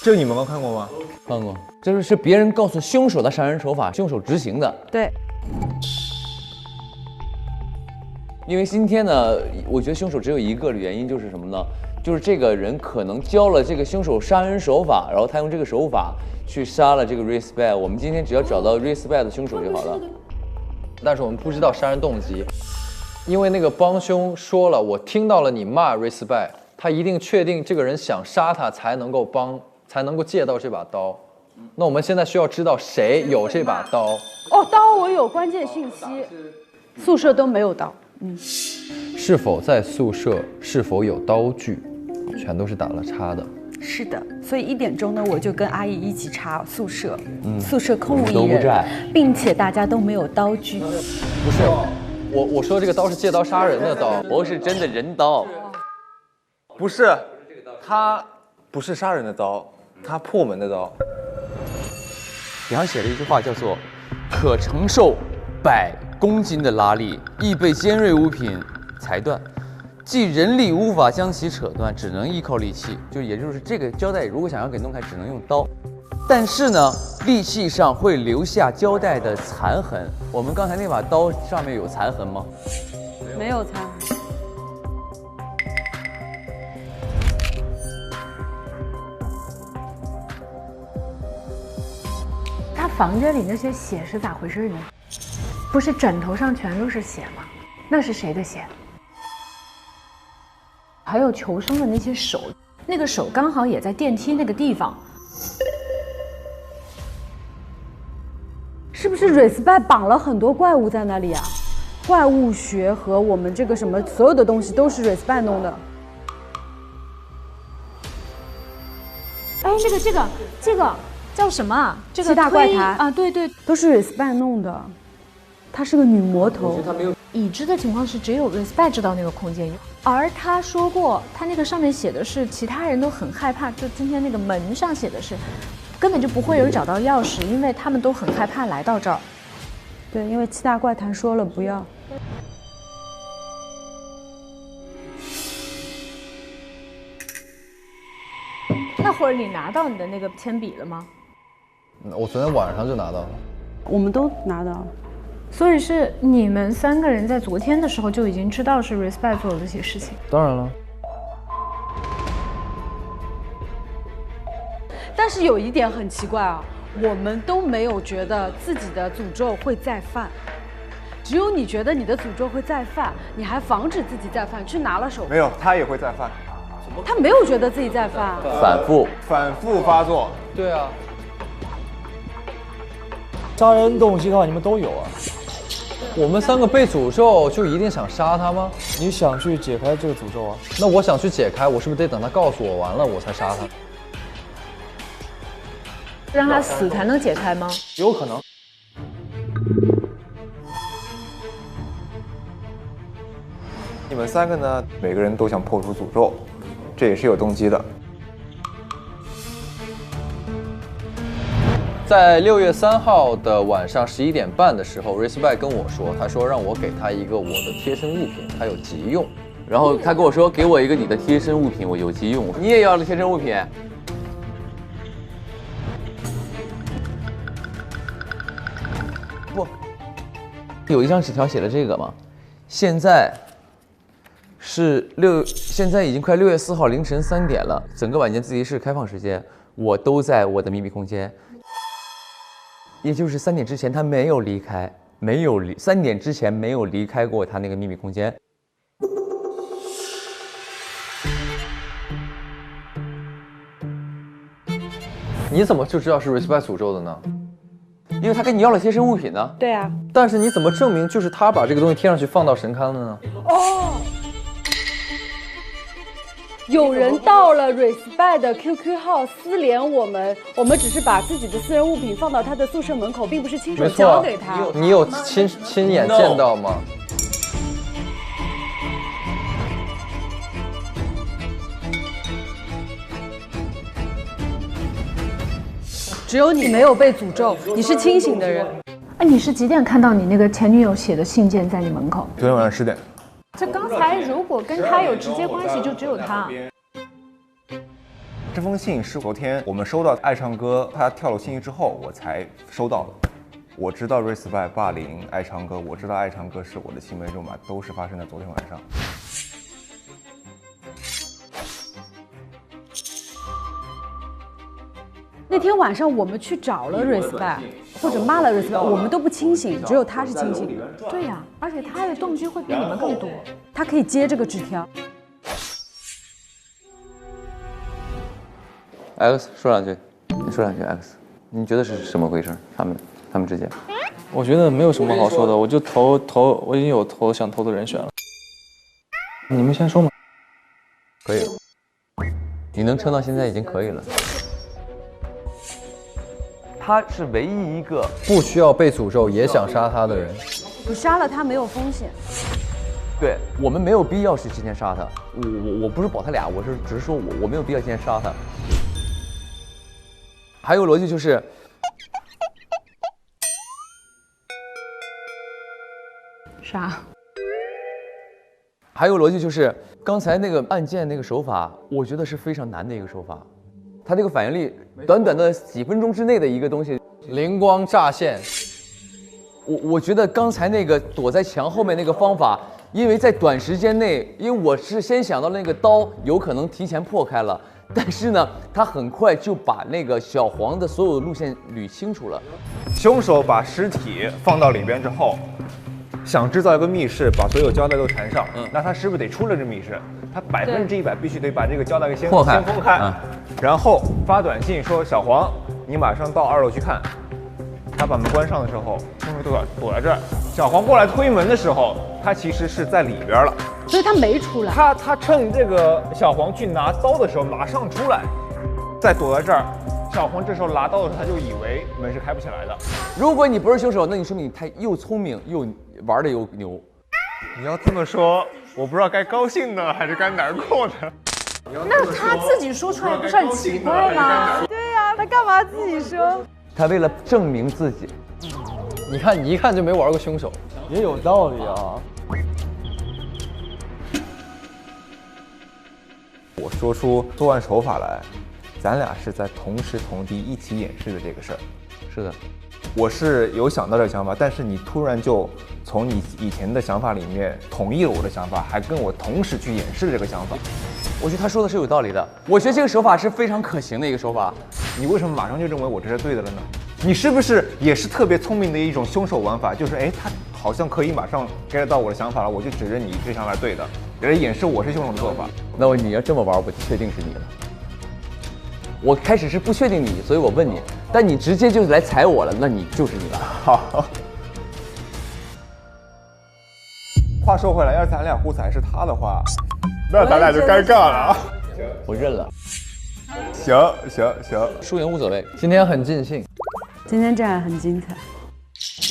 这个你们刚看过吗？看过，这是别人告诉凶手的杀人手法，凶手执行的。对。因为今天呢，我觉得凶手只有一个原因，就是什么呢？就是这个人可能教了这个凶手杀人手法，然后他用这个手法去杀了这个 Respect。我们今天只要找到 Respect 的凶手就好了。但是我们不知道杀人动机，因为那个帮凶说了，我听到了你骂 Respect， 他一定确定这个人想杀他才能够借到这把刀。那我们现在需要知道谁有这把刀。哦，刀我有关键信息，宿舍都没有刀。是否在宿舍？是否有刀具？全都是打了叉的。是的，所以1点钟呢，我就跟阿姨一起查宿舍，宿舍空无一人，并且大家都没有刀具。不是，我说这个刀是借刀杀人的刀，不是真的人刀。不是，他不是杀人的刀，他破门的刀。顶上写了一句话，叫做“可承受100公斤的拉力，易被尖锐物品裁断。即人力无法将其扯断，只能依靠利器。”也就是这个胶带，如果想要给弄开，只能用刀。但是呢，利器上会留下胶带的残痕。我们刚才那把刀上面有残痕吗？没有残痕。他房间里那些血是咋回事呢？不是枕头上全都是血吗？那是谁的血？还有求生的那些手，那个手刚好也在电梯那个地方。是不是 Respect 绑了很多怪物在那里啊？怪物学和我们这个什么所有的东西都是 Respect 弄的。哎，这个叫什么啊？这个7大怪谈啊，对，都是 Respect 弄的。她是个女魔头。已知的情况是只有 Respect 知道那个空间有，而他说过，他那个上面写的是其他人都很害怕，就今天那个门上写的是，根本就不会有人找到钥匙，因为他们都很害怕来到这儿。对，因为7大怪谈说了不要。那会儿你拿到你的那个铅笔了吗？我昨天晚上就拿到了。我们都拿到了。所以是你们3个人在昨天的时候就已经知道是 Respect 做的这些事情。当然了。但是有一点很奇怪啊，我们都没有觉得自己的诅咒会再犯，只有你觉得你的诅咒会再犯，你还防止自己再犯，去拿了手。没有，他也会再犯。他没有觉得自己在犯，反复发作。对啊。杀人动机的话，你们都有啊。我们3个被诅咒，就一定想杀他吗？你想去解开这个诅咒啊？那我想去解开，我是不是得等他告诉我完了，我才杀他？让他死才能解开吗？有可能。你们3个呢，每个人都想破除诅咒，这也是有动机的。在6月3号的晚上11点半的时候 ，Respect 跟我说，他说让我给他一个我的贴身物品，他有急用。然后他跟我说，给我一个你的贴身物品，我有急用。你也要了贴身物品？不，有一张纸条写了这个吗？现在现在已经快6月4号凌晨3点了，整个晚间自习室开放时间，我都在我的秘密空间。也就是3点之前他没有离开，3点之前没有离开过他那个秘密空间。你怎么就知道是 Respect 诅咒的呢？因为他跟你要了贴身物品呢。对啊。但是你怎么证明就是他把这个东西贴上去放到神龛的呢？哦，有人到了 Respect 的 QQ 号私联我们只是把自己的私人物品放到他的宿舍门口，并不是亲手交给他。你有亲眼见到吗？只有你没有被诅咒，你是清醒的人。哎，你是几点看到你那个前女友写的信件在你门口？昨天晚上10点。这刚才如果跟他有直接关系，就只有他。这封信是昨天我们收到爱唱歌他跳楼信息之后我才收到的。我知道 Respect 霸凌爱唱歌，我知道爱唱歌是我的青梅竹马，都是发生在昨天晚上。那天晚上我们去找了 Respect， 或者骂了 Respect， 我们都不清醒，只有他是清醒的。对呀，而且他的动机会比你们更多。他可以接这个纸条。X 说两句，你说两句 X， 你觉得是什么回事？他们之间？我觉得没有什么好说的，我就投，我已经有想投的人选了。你们先说嘛。可以。你能撑到现在已经可以了。他是唯一一个不需要被诅咒也想杀他的人。你杀了他没有风险。对，我们没有必要去今天杀他。我不是保他俩，只是说我没有必要今天杀他。还有逻辑就是，啥？还有逻辑就是，刚才那个案件那个手法，我觉得是非常难的一个手法。他这个反应力，短短的几分钟之内的一个东西，灵光乍现。我觉得刚才那个躲在墙后面那个方法，因为在短时间内，因为我是先想到那个刀有可能提前破开了，但是呢，他很快就把那个小黄的所有的路线捋清楚了。凶手把尸体放到里边之后，想制造一个密室，把所有胶带都缠上，那他是不是得出了这密室？他100%必须得把这个胶带给先封开，然后发短信说小黄，你马上到2楼去看。他把门关上的时候，凶手躲在这儿。小黄过来推门的时候，他其实是在里边了，所以他没出来。他趁这个小黄去拿刀的时候马上出来，再躲在这儿。小黄这时候拿刀的时候，他就以为门是开不起来的。如果你不是凶手，那你说明他又聪明又玩的又牛。你要这么说，我不知道该高兴呢还是该难过呢。那他自己说出来不是很奇怪吗？对呀，他干嘛自己说？他为了证明自己。你看，你一看就没玩过凶手，也有道理啊。我说出作案手法来，咱俩是在同时同地一起演示的这个事儿。是的，我是有想到这个想法，但是你突然就从你以前的想法里面同意了我的想法，还跟我同时去演示这个想法。我觉得他说的是有道理的，我觉得这个手法是非常可行的一个手法。你为什么马上就认为我这是对的了呢？你是不是也是特别聪明的一种凶手玩法？就是他好像可以马上 get 到我的想法了，我就指着你这想法是对的，来掩饰我是凶手的做法。那你要这么玩，我就确定是你了。我开始是不确定你，所以我问你，但你直接就来踩我了，那你就是你了。好。话说回来，要是咱俩互踩是他的话，那咱俩就尴尬了啊。我认了。行，输赢无所谓。今天很尽兴，今天战很精彩。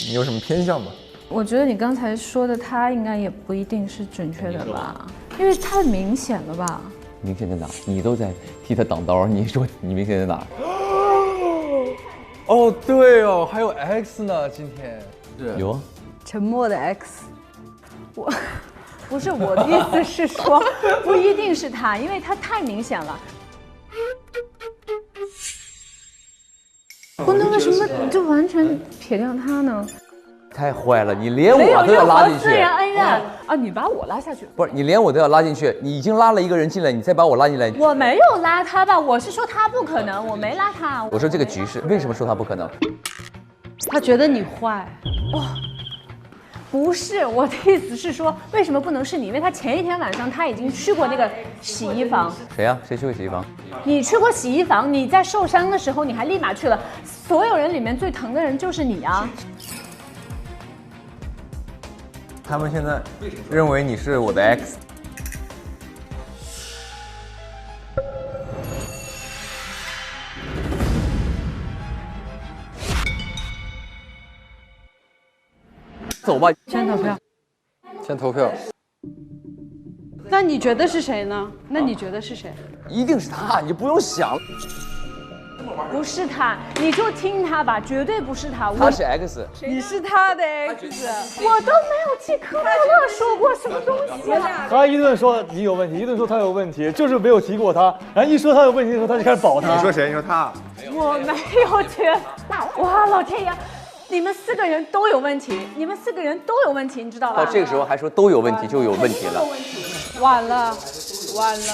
你有什么偏向吗？我觉得你刚才说的他应该也不一定是准确的吧，因为太明显了吧？明显在哪？你都在替他挡刀，你说你明显在哪？哦，对哦，还有 X 呢，今天有啊。沉默的 X， 我不是我的意思是说，不一定是他，因为他太明显了。不能为什么就完全撇掉他呢？太坏了，你连我都要拉进去。自然恩怨啊！你把我拉下去，不是你连我都要拉进去，你已经拉了一个人进来，你再把我拉进来。我没有拉他吧？我是说他不可能，我没拉他。我说这个局势，为什么说他不可能？他觉得你坏。不是，我的意思是说，为什么不能是你？因为他前一天晚上他已经去过那个洗衣房。谁呀？谁去过洗衣房？你去过洗衣房，你在受伤的时候你还立马去了。所有人里面最疼的人就是你啊！他们现在认为你是我的 X。走吧，先投票。先投票。那你觉得是谁呢？那你觉得是谁？一定是他，你就不用想。不是他，你就听他吧，绝对不是他。他是 X， 你是他的 X， 我都没有替科特勒说过什么东西啊。他一顿说你有问题，一顿说他有问题，就是没有提过他。然后一说他有问题的时候，他就开始保他。你说谁？你说他？我没有觉得。哇，老天爷！你们4个人都有问题，你们4个人都有问题，你知道吧？到这个时候还说都有问题，就有问题了。完了，完了。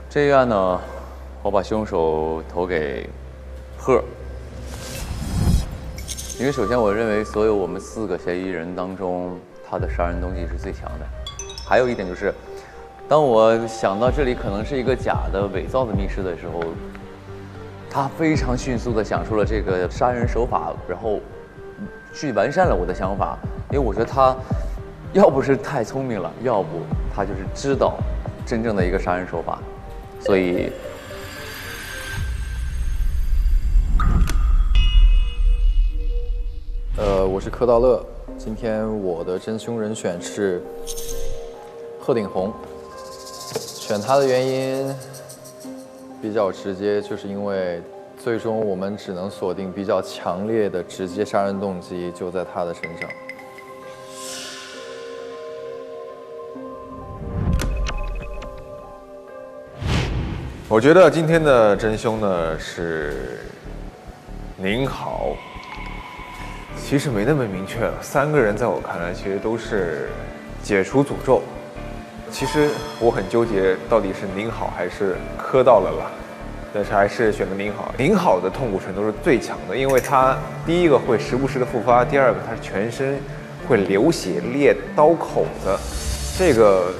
这一案呢，我把凶手投给贺，因为首先我认为所有我们4个嫌疑人当中，他的杀人动机是最强的。还有一点就是，当我想到这里可能是一个假的伪造的密室的时候，他非常迅速地想出了这个杀人手法，然后去完善了我的想法。因为我觉得他要不是太聪明了，要不他就是知道真正的一个杀人手法。所以，我是柯道乐，今天我的真凶人选是鹤顶红。选他的原因比较直接，就是因为最终我们只能锁定比较强烈的直接杀人动机就在他的身上。我觉得今天的真凶呢是宁好，其实没那么明确。3个人在我看来其实都是解除诅咒。其实我很纠结，到底是宁好还是磕到了啦，但是还是选择宁好。宁好的痛苦程度是最强的，因为他第一个会时不时的复发，第二个他是全身会流血裂刀口的，这个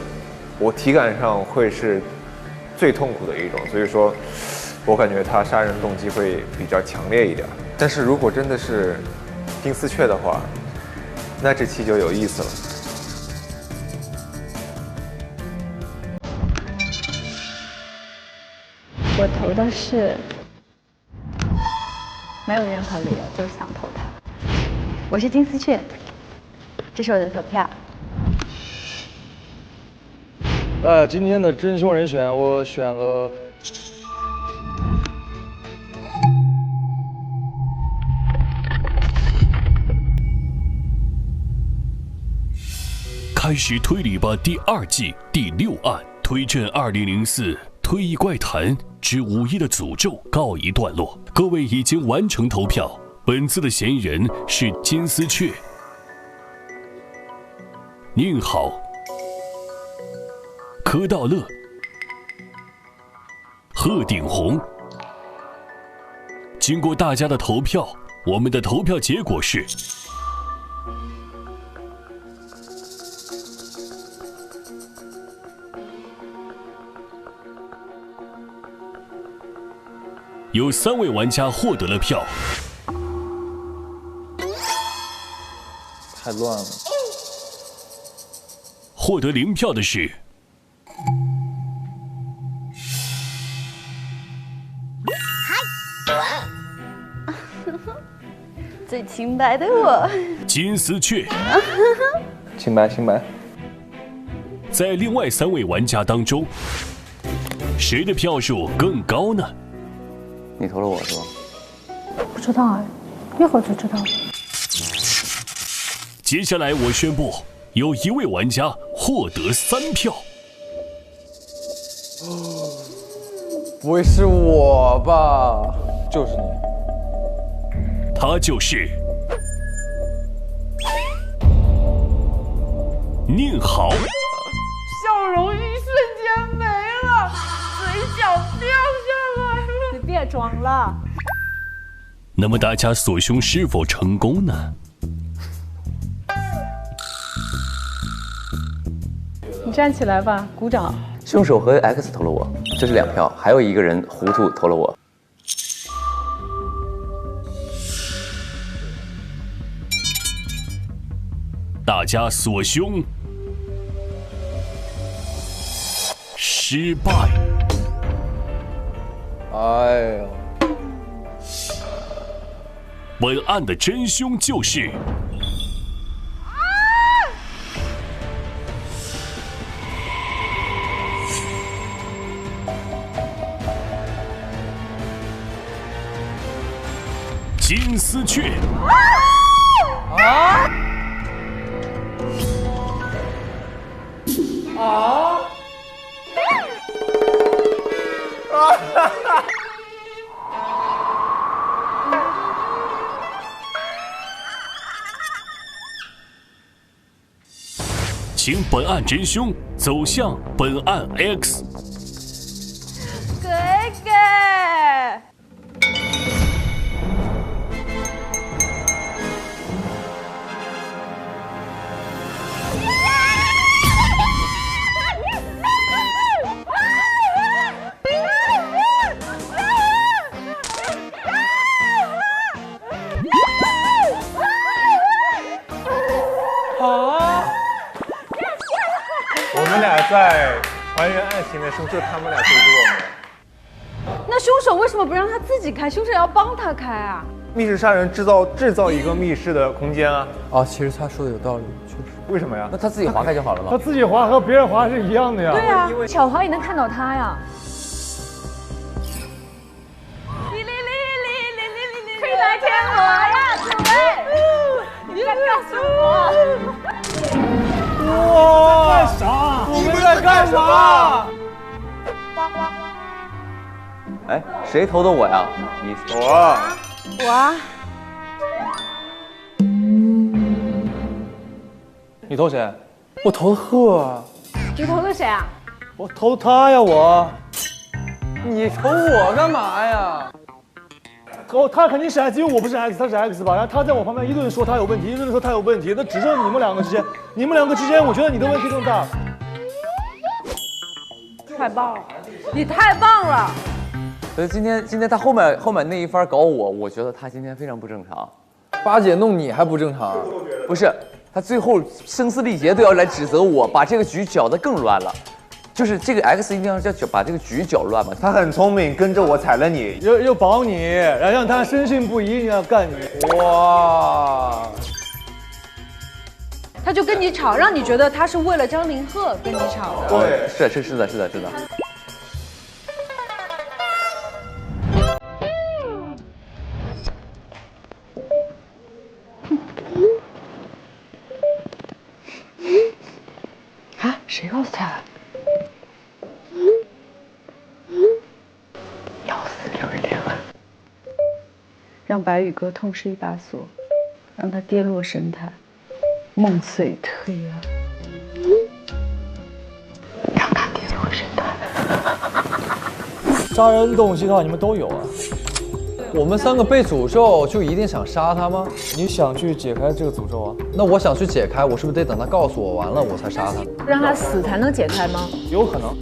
我体感上会是最痛苦的一种，所以说，我感觉他杀人动机会比较强烈一点。但是如果真的是金丝雀的话，那这期就有意思了。我投的是，没有任何理由，就是想投他。我是金丝雀，这是我的投票。今天的真凶人选，我选了开始推理吧第2季第6案，推证2004推移怪谈之午夜的诅咒告一段落。各位已经完成投票，本次的嫌疑人是金丝雀、宁好、柯道乐、鹤顶红。经过大家的投票，我们的投票结果是有3位玩家获得了票。太乱了。获得0票的是最清白的我，金丝雀。清白清白。在另外3位玩家当中，谁的票数更高呢？你投了我是吧？不知道哎，一会儿就知道了。接下来我宣布，有1位玩家获得3票。不会是我吧？就是你。他就是宁好。笑容一瞬间没了，嘴角掉下来了。你别装了。那么大家锁凶是否成功呢？你站起来吧，鼓掌。凶手和 X 投了我，这是2票，还有一个人糊涂投了我。大家锁凶失败。哎呀，本案的真凶就是金丝雀。请本案真凶走向本案 X。给给。我们俩在还原案情的时候，就他们俩阻止我们。那凶手为什么不让他自己开？凶手要帮他开啊！密室杀人制造一个密室的空间啊！啊，其实他说的有道理，确实。为什么呀？那他自己划开就好了嘛。他自己划和别人划是一样的呀。对呀，巧划也能看到他呀。快来天鹅呀，诸位！你在干什么？哇！干啥？我们在干啥？哎，谁投的我呀？你我啊。你投谁？我投的贺。你投的谁啊？我投他呀，我。你投我干嘛呀？他肯定是 X，因为我不是 X， 他是 X 吧？然后他在我旁边一顿说他有问题，一顿说他有问题，那只剩你们两个之间，我觉得你的问题更大。太棒了，你太棒了！所以今天他后面那一番搞我觉得他今天非常不正常。八姐弄你还不正常？不是，他最后声嘶力竭都要来指责我，把这个局搅得更乱了。就是这个 X 一定要把这个局搅乱嘛。他很聪明，跟着我踩了你，又保你，然后让他深信不疑，你要干你。哇！他就跟你吵，让你觉得他是为了张凌赫跟你吵的。对，是的。啊？谁告诉他？要死刘玉莲！让白宇哥痛失一把锁，让他跌落神坛，梦碎推啊！让他跌落神坛。杀人动机的话，你们都有啊。我们3个被诅咒，就一定想杀他吗？你想去解开这个诅咒啊？那我想去解开，我是不是得等他告诉我完了，我才杀他？让他死才能解开吗？有可能。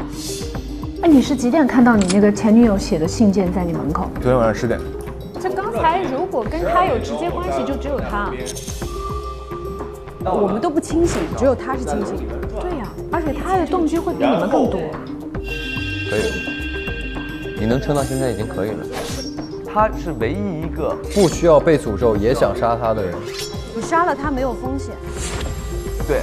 哎，你是几点看到你那个前女友写的信件在你门口？昨天晚上10点。这刚才如果跟他有直接关系，就只有他。我们都不清醒，只有他是清醒的。对呀，而且他的动机会比你们更多。可以，你能撑到现在已经可以了。他是唯一一个不需要被诅咒也想杀他的人。你杀了他没有风险。对。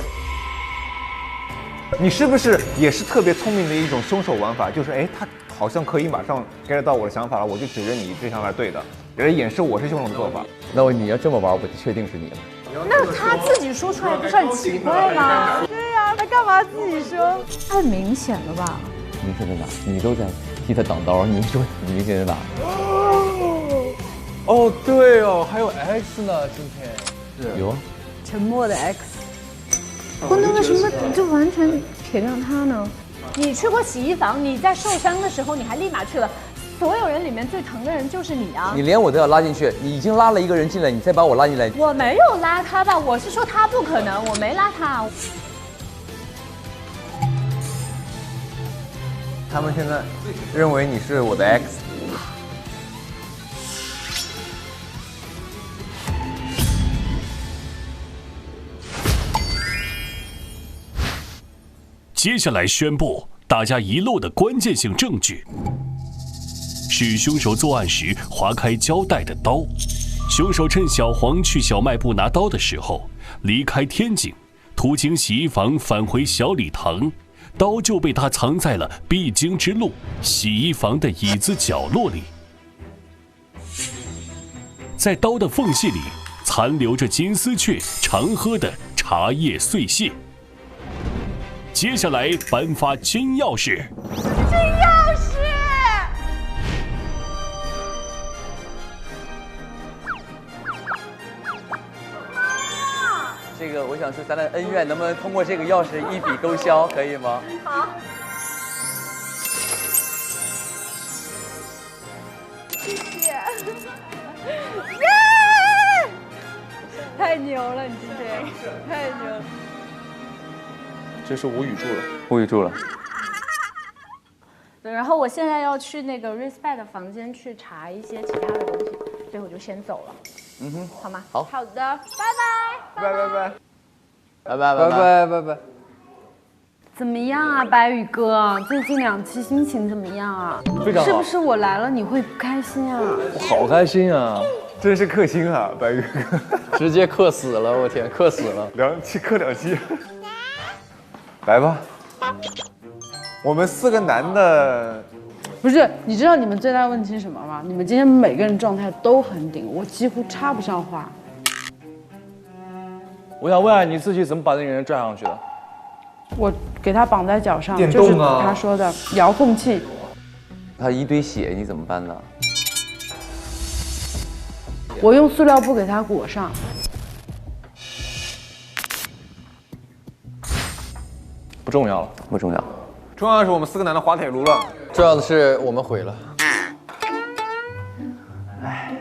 你是不是也是特别聪明的一种凶手玩法？就是哎，他好像可以马上 get 到我的想法了，我就指着你这想法是对的，也是掩饰我是凶手的做法。那你要这么玩，我就确定是你了。那他自己说出来不是很奇怪吗？对呀，让他干嘛自己说？太明显了吧？明显在哪？你都在替他挡刀，你说你明显在哪？哦，对哦，还有 X 呢，今天有沉默的 X。不，那为什么就完全撇掉他呢？你去过洗衣房，你在受伤的时候你还立马去了，所有人里面最疼的人就是你啊！你连我都要拉进去，你已经拉了一个人进来，你再把我拉进来。我没有拉他吧？我是说他不可能，我没拉他。他们现在认为你是我的 X。接下来宣布大家遗漏的关键性证据，是凶手作案时划开胶带的刀。凶手趁小黄去小卖部拿刀的时候，离开天井，途经洗衣房返回小礼堂，刀就被他藏在了必经之路洗衣房的椅子角落里。在刀的缝隙里残留着金丝雀常喝的茶叶碎屑。接下来颁发金钥匙。金钥匙！这个，我想说，咱的恩怨能不能通过这个钥匙一笔勾销，可以吗？好。谢谢。耶！太牛了，你今天太牛了。这是无语住了，无语住了。对，然后我现在要去那个 Respect 的房间去查一些其他的东西，所以我就先走了。嗯哼，好吗？好。好的，拜拜，拜拜拜，拜拜拜拜拜拜。怎么样啊，白宇哥？最近2期心情怎么样啊？非常好。是不是我来了你会不开心啊？我好开心啊！真是克星啊，白宇哥，直接克死了，我天，克死了，2期克2期。来吧，我们4个男的，不是，你知道你们最大的问题是什么吗？你们今天每个人状态都很顶，我几乎插不上话。我想问下你自己怎么把那个人拽上去的？我给他绑在脚上，电就是动啊他说的遥控器。他一堆血，你怎么办呢？我用塑料布给他裹上。不重要了，不重要，重要的是我们4个男的滑铁卢了。重要的是我们毁了。哎，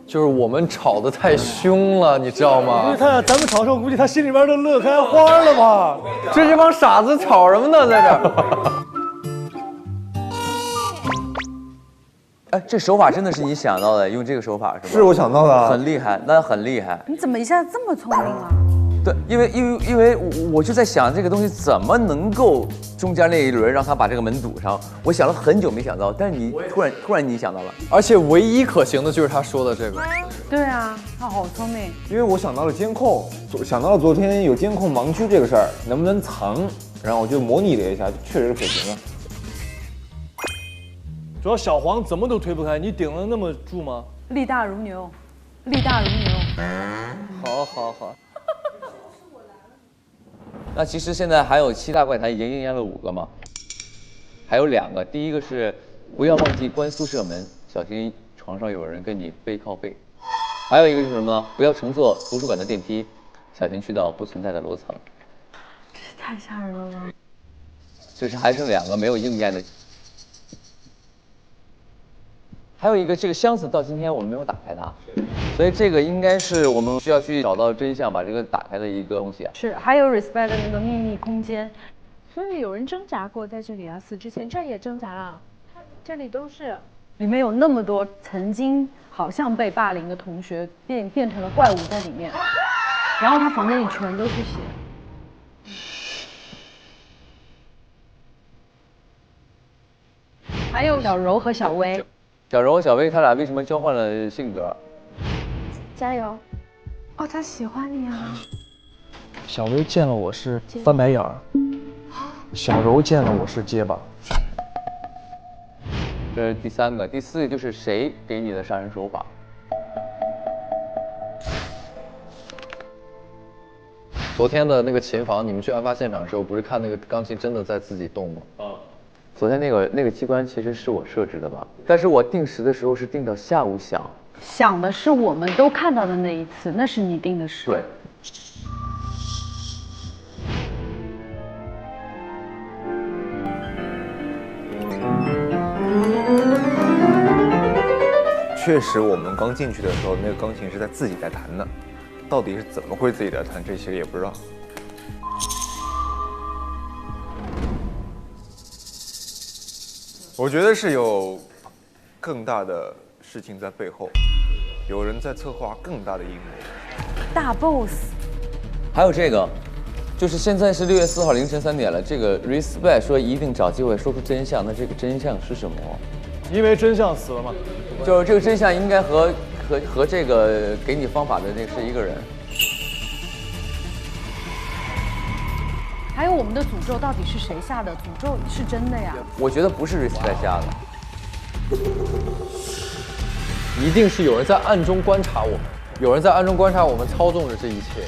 就是我们吵得太凶了，你知道吗？因为他咱们吵的时候，估计他心里边都乐开花了吧？这帮傻子吵什么呢，在这儿？哎，这手法真的是你想到的，用这个手法是吧？是我想到的啊，很厉害，那很厉害。你怎么一下子这么聪明啊？对，因为我就在想这个东西怎么能够中间那一轮让他把这个门堵上，我想了很久没想到，但是你突然你想到了，而且唯一可行的就是他说的这个。对啊，他好聪明。因为我想到了监控，想到了昨天有监控盲区这个事儿，能不能藏？然后我就模拟了一下，确实是可行的。主要小黄怎么都推不开，你顶了那么住吗？力大如牛，力大如牛。好。那其实现在还有7大怪谈，已经应验了5个嘛，还有2个，第一个是不要忘记关宿舍门，小心床上有人跟你背靠背，还有一个是什么呢？不要乘坐图书馆的电梯，小心去到不存在的楼层。这太吓人了吧！就是还剩2个没有应验的。还有一个，这个箱子到今天我们没有打开它，所以这个应该是我们需要去找到真相，把这个打开的一个东西啊。是，还有 Respect 的那个秘密空间，所以有人挣扎过在这里啊，死之前这儿也挣扎了，这里都是，里面有那么多曾经好像被霸凌的同学变成了怪物在里面，然后他房间里全都是血。还有小柔和小薇。小柔和小薇他俩为什么交换了性格？加油！哦，他喜欢你啊。小薇见了我是翻白眼儿，小柔见了我是结巴。这是第3个，第4个就是谁给你的杀人手法？昨天的那个琴房，你们去案发现场的时候，不是看那个钢琴真的在自己动吗？昨天那个机关其实是我设置的吧，但是我定时的时候是定到下午响。想的是我们都看到的那一次，那是你定的时。对。确实，我们刚进去的时候，那个钢琴是自己在弹的，到底是怎么会自己在弹，这些也不知道。我觉得是有更大的事情在背后，有人在策划更大的阴谋。大 boss。还有这个，就是现在是6月4号凌晨3点了，这个 Respect 说一定找机会说出真相，那这个真相是什么？因为真相死了嘛。就是这个真相应该和这个给你方法的那是一个人。还有我们的诅咒到底是谁下的？诅咒是真的呀？我觉得不是 Respect 下的，一定是有人在暗中观察我们，有人在暗中观察我们，操纵着这一切。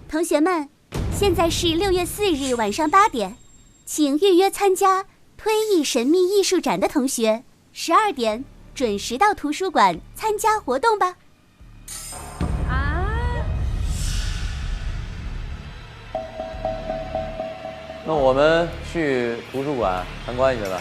同学们，现在是6月4日晚上8点，请预约参加推艺神秘艺术展的同学，12点准时到图书馆参加活动吧。那我们去图书馆参观去了。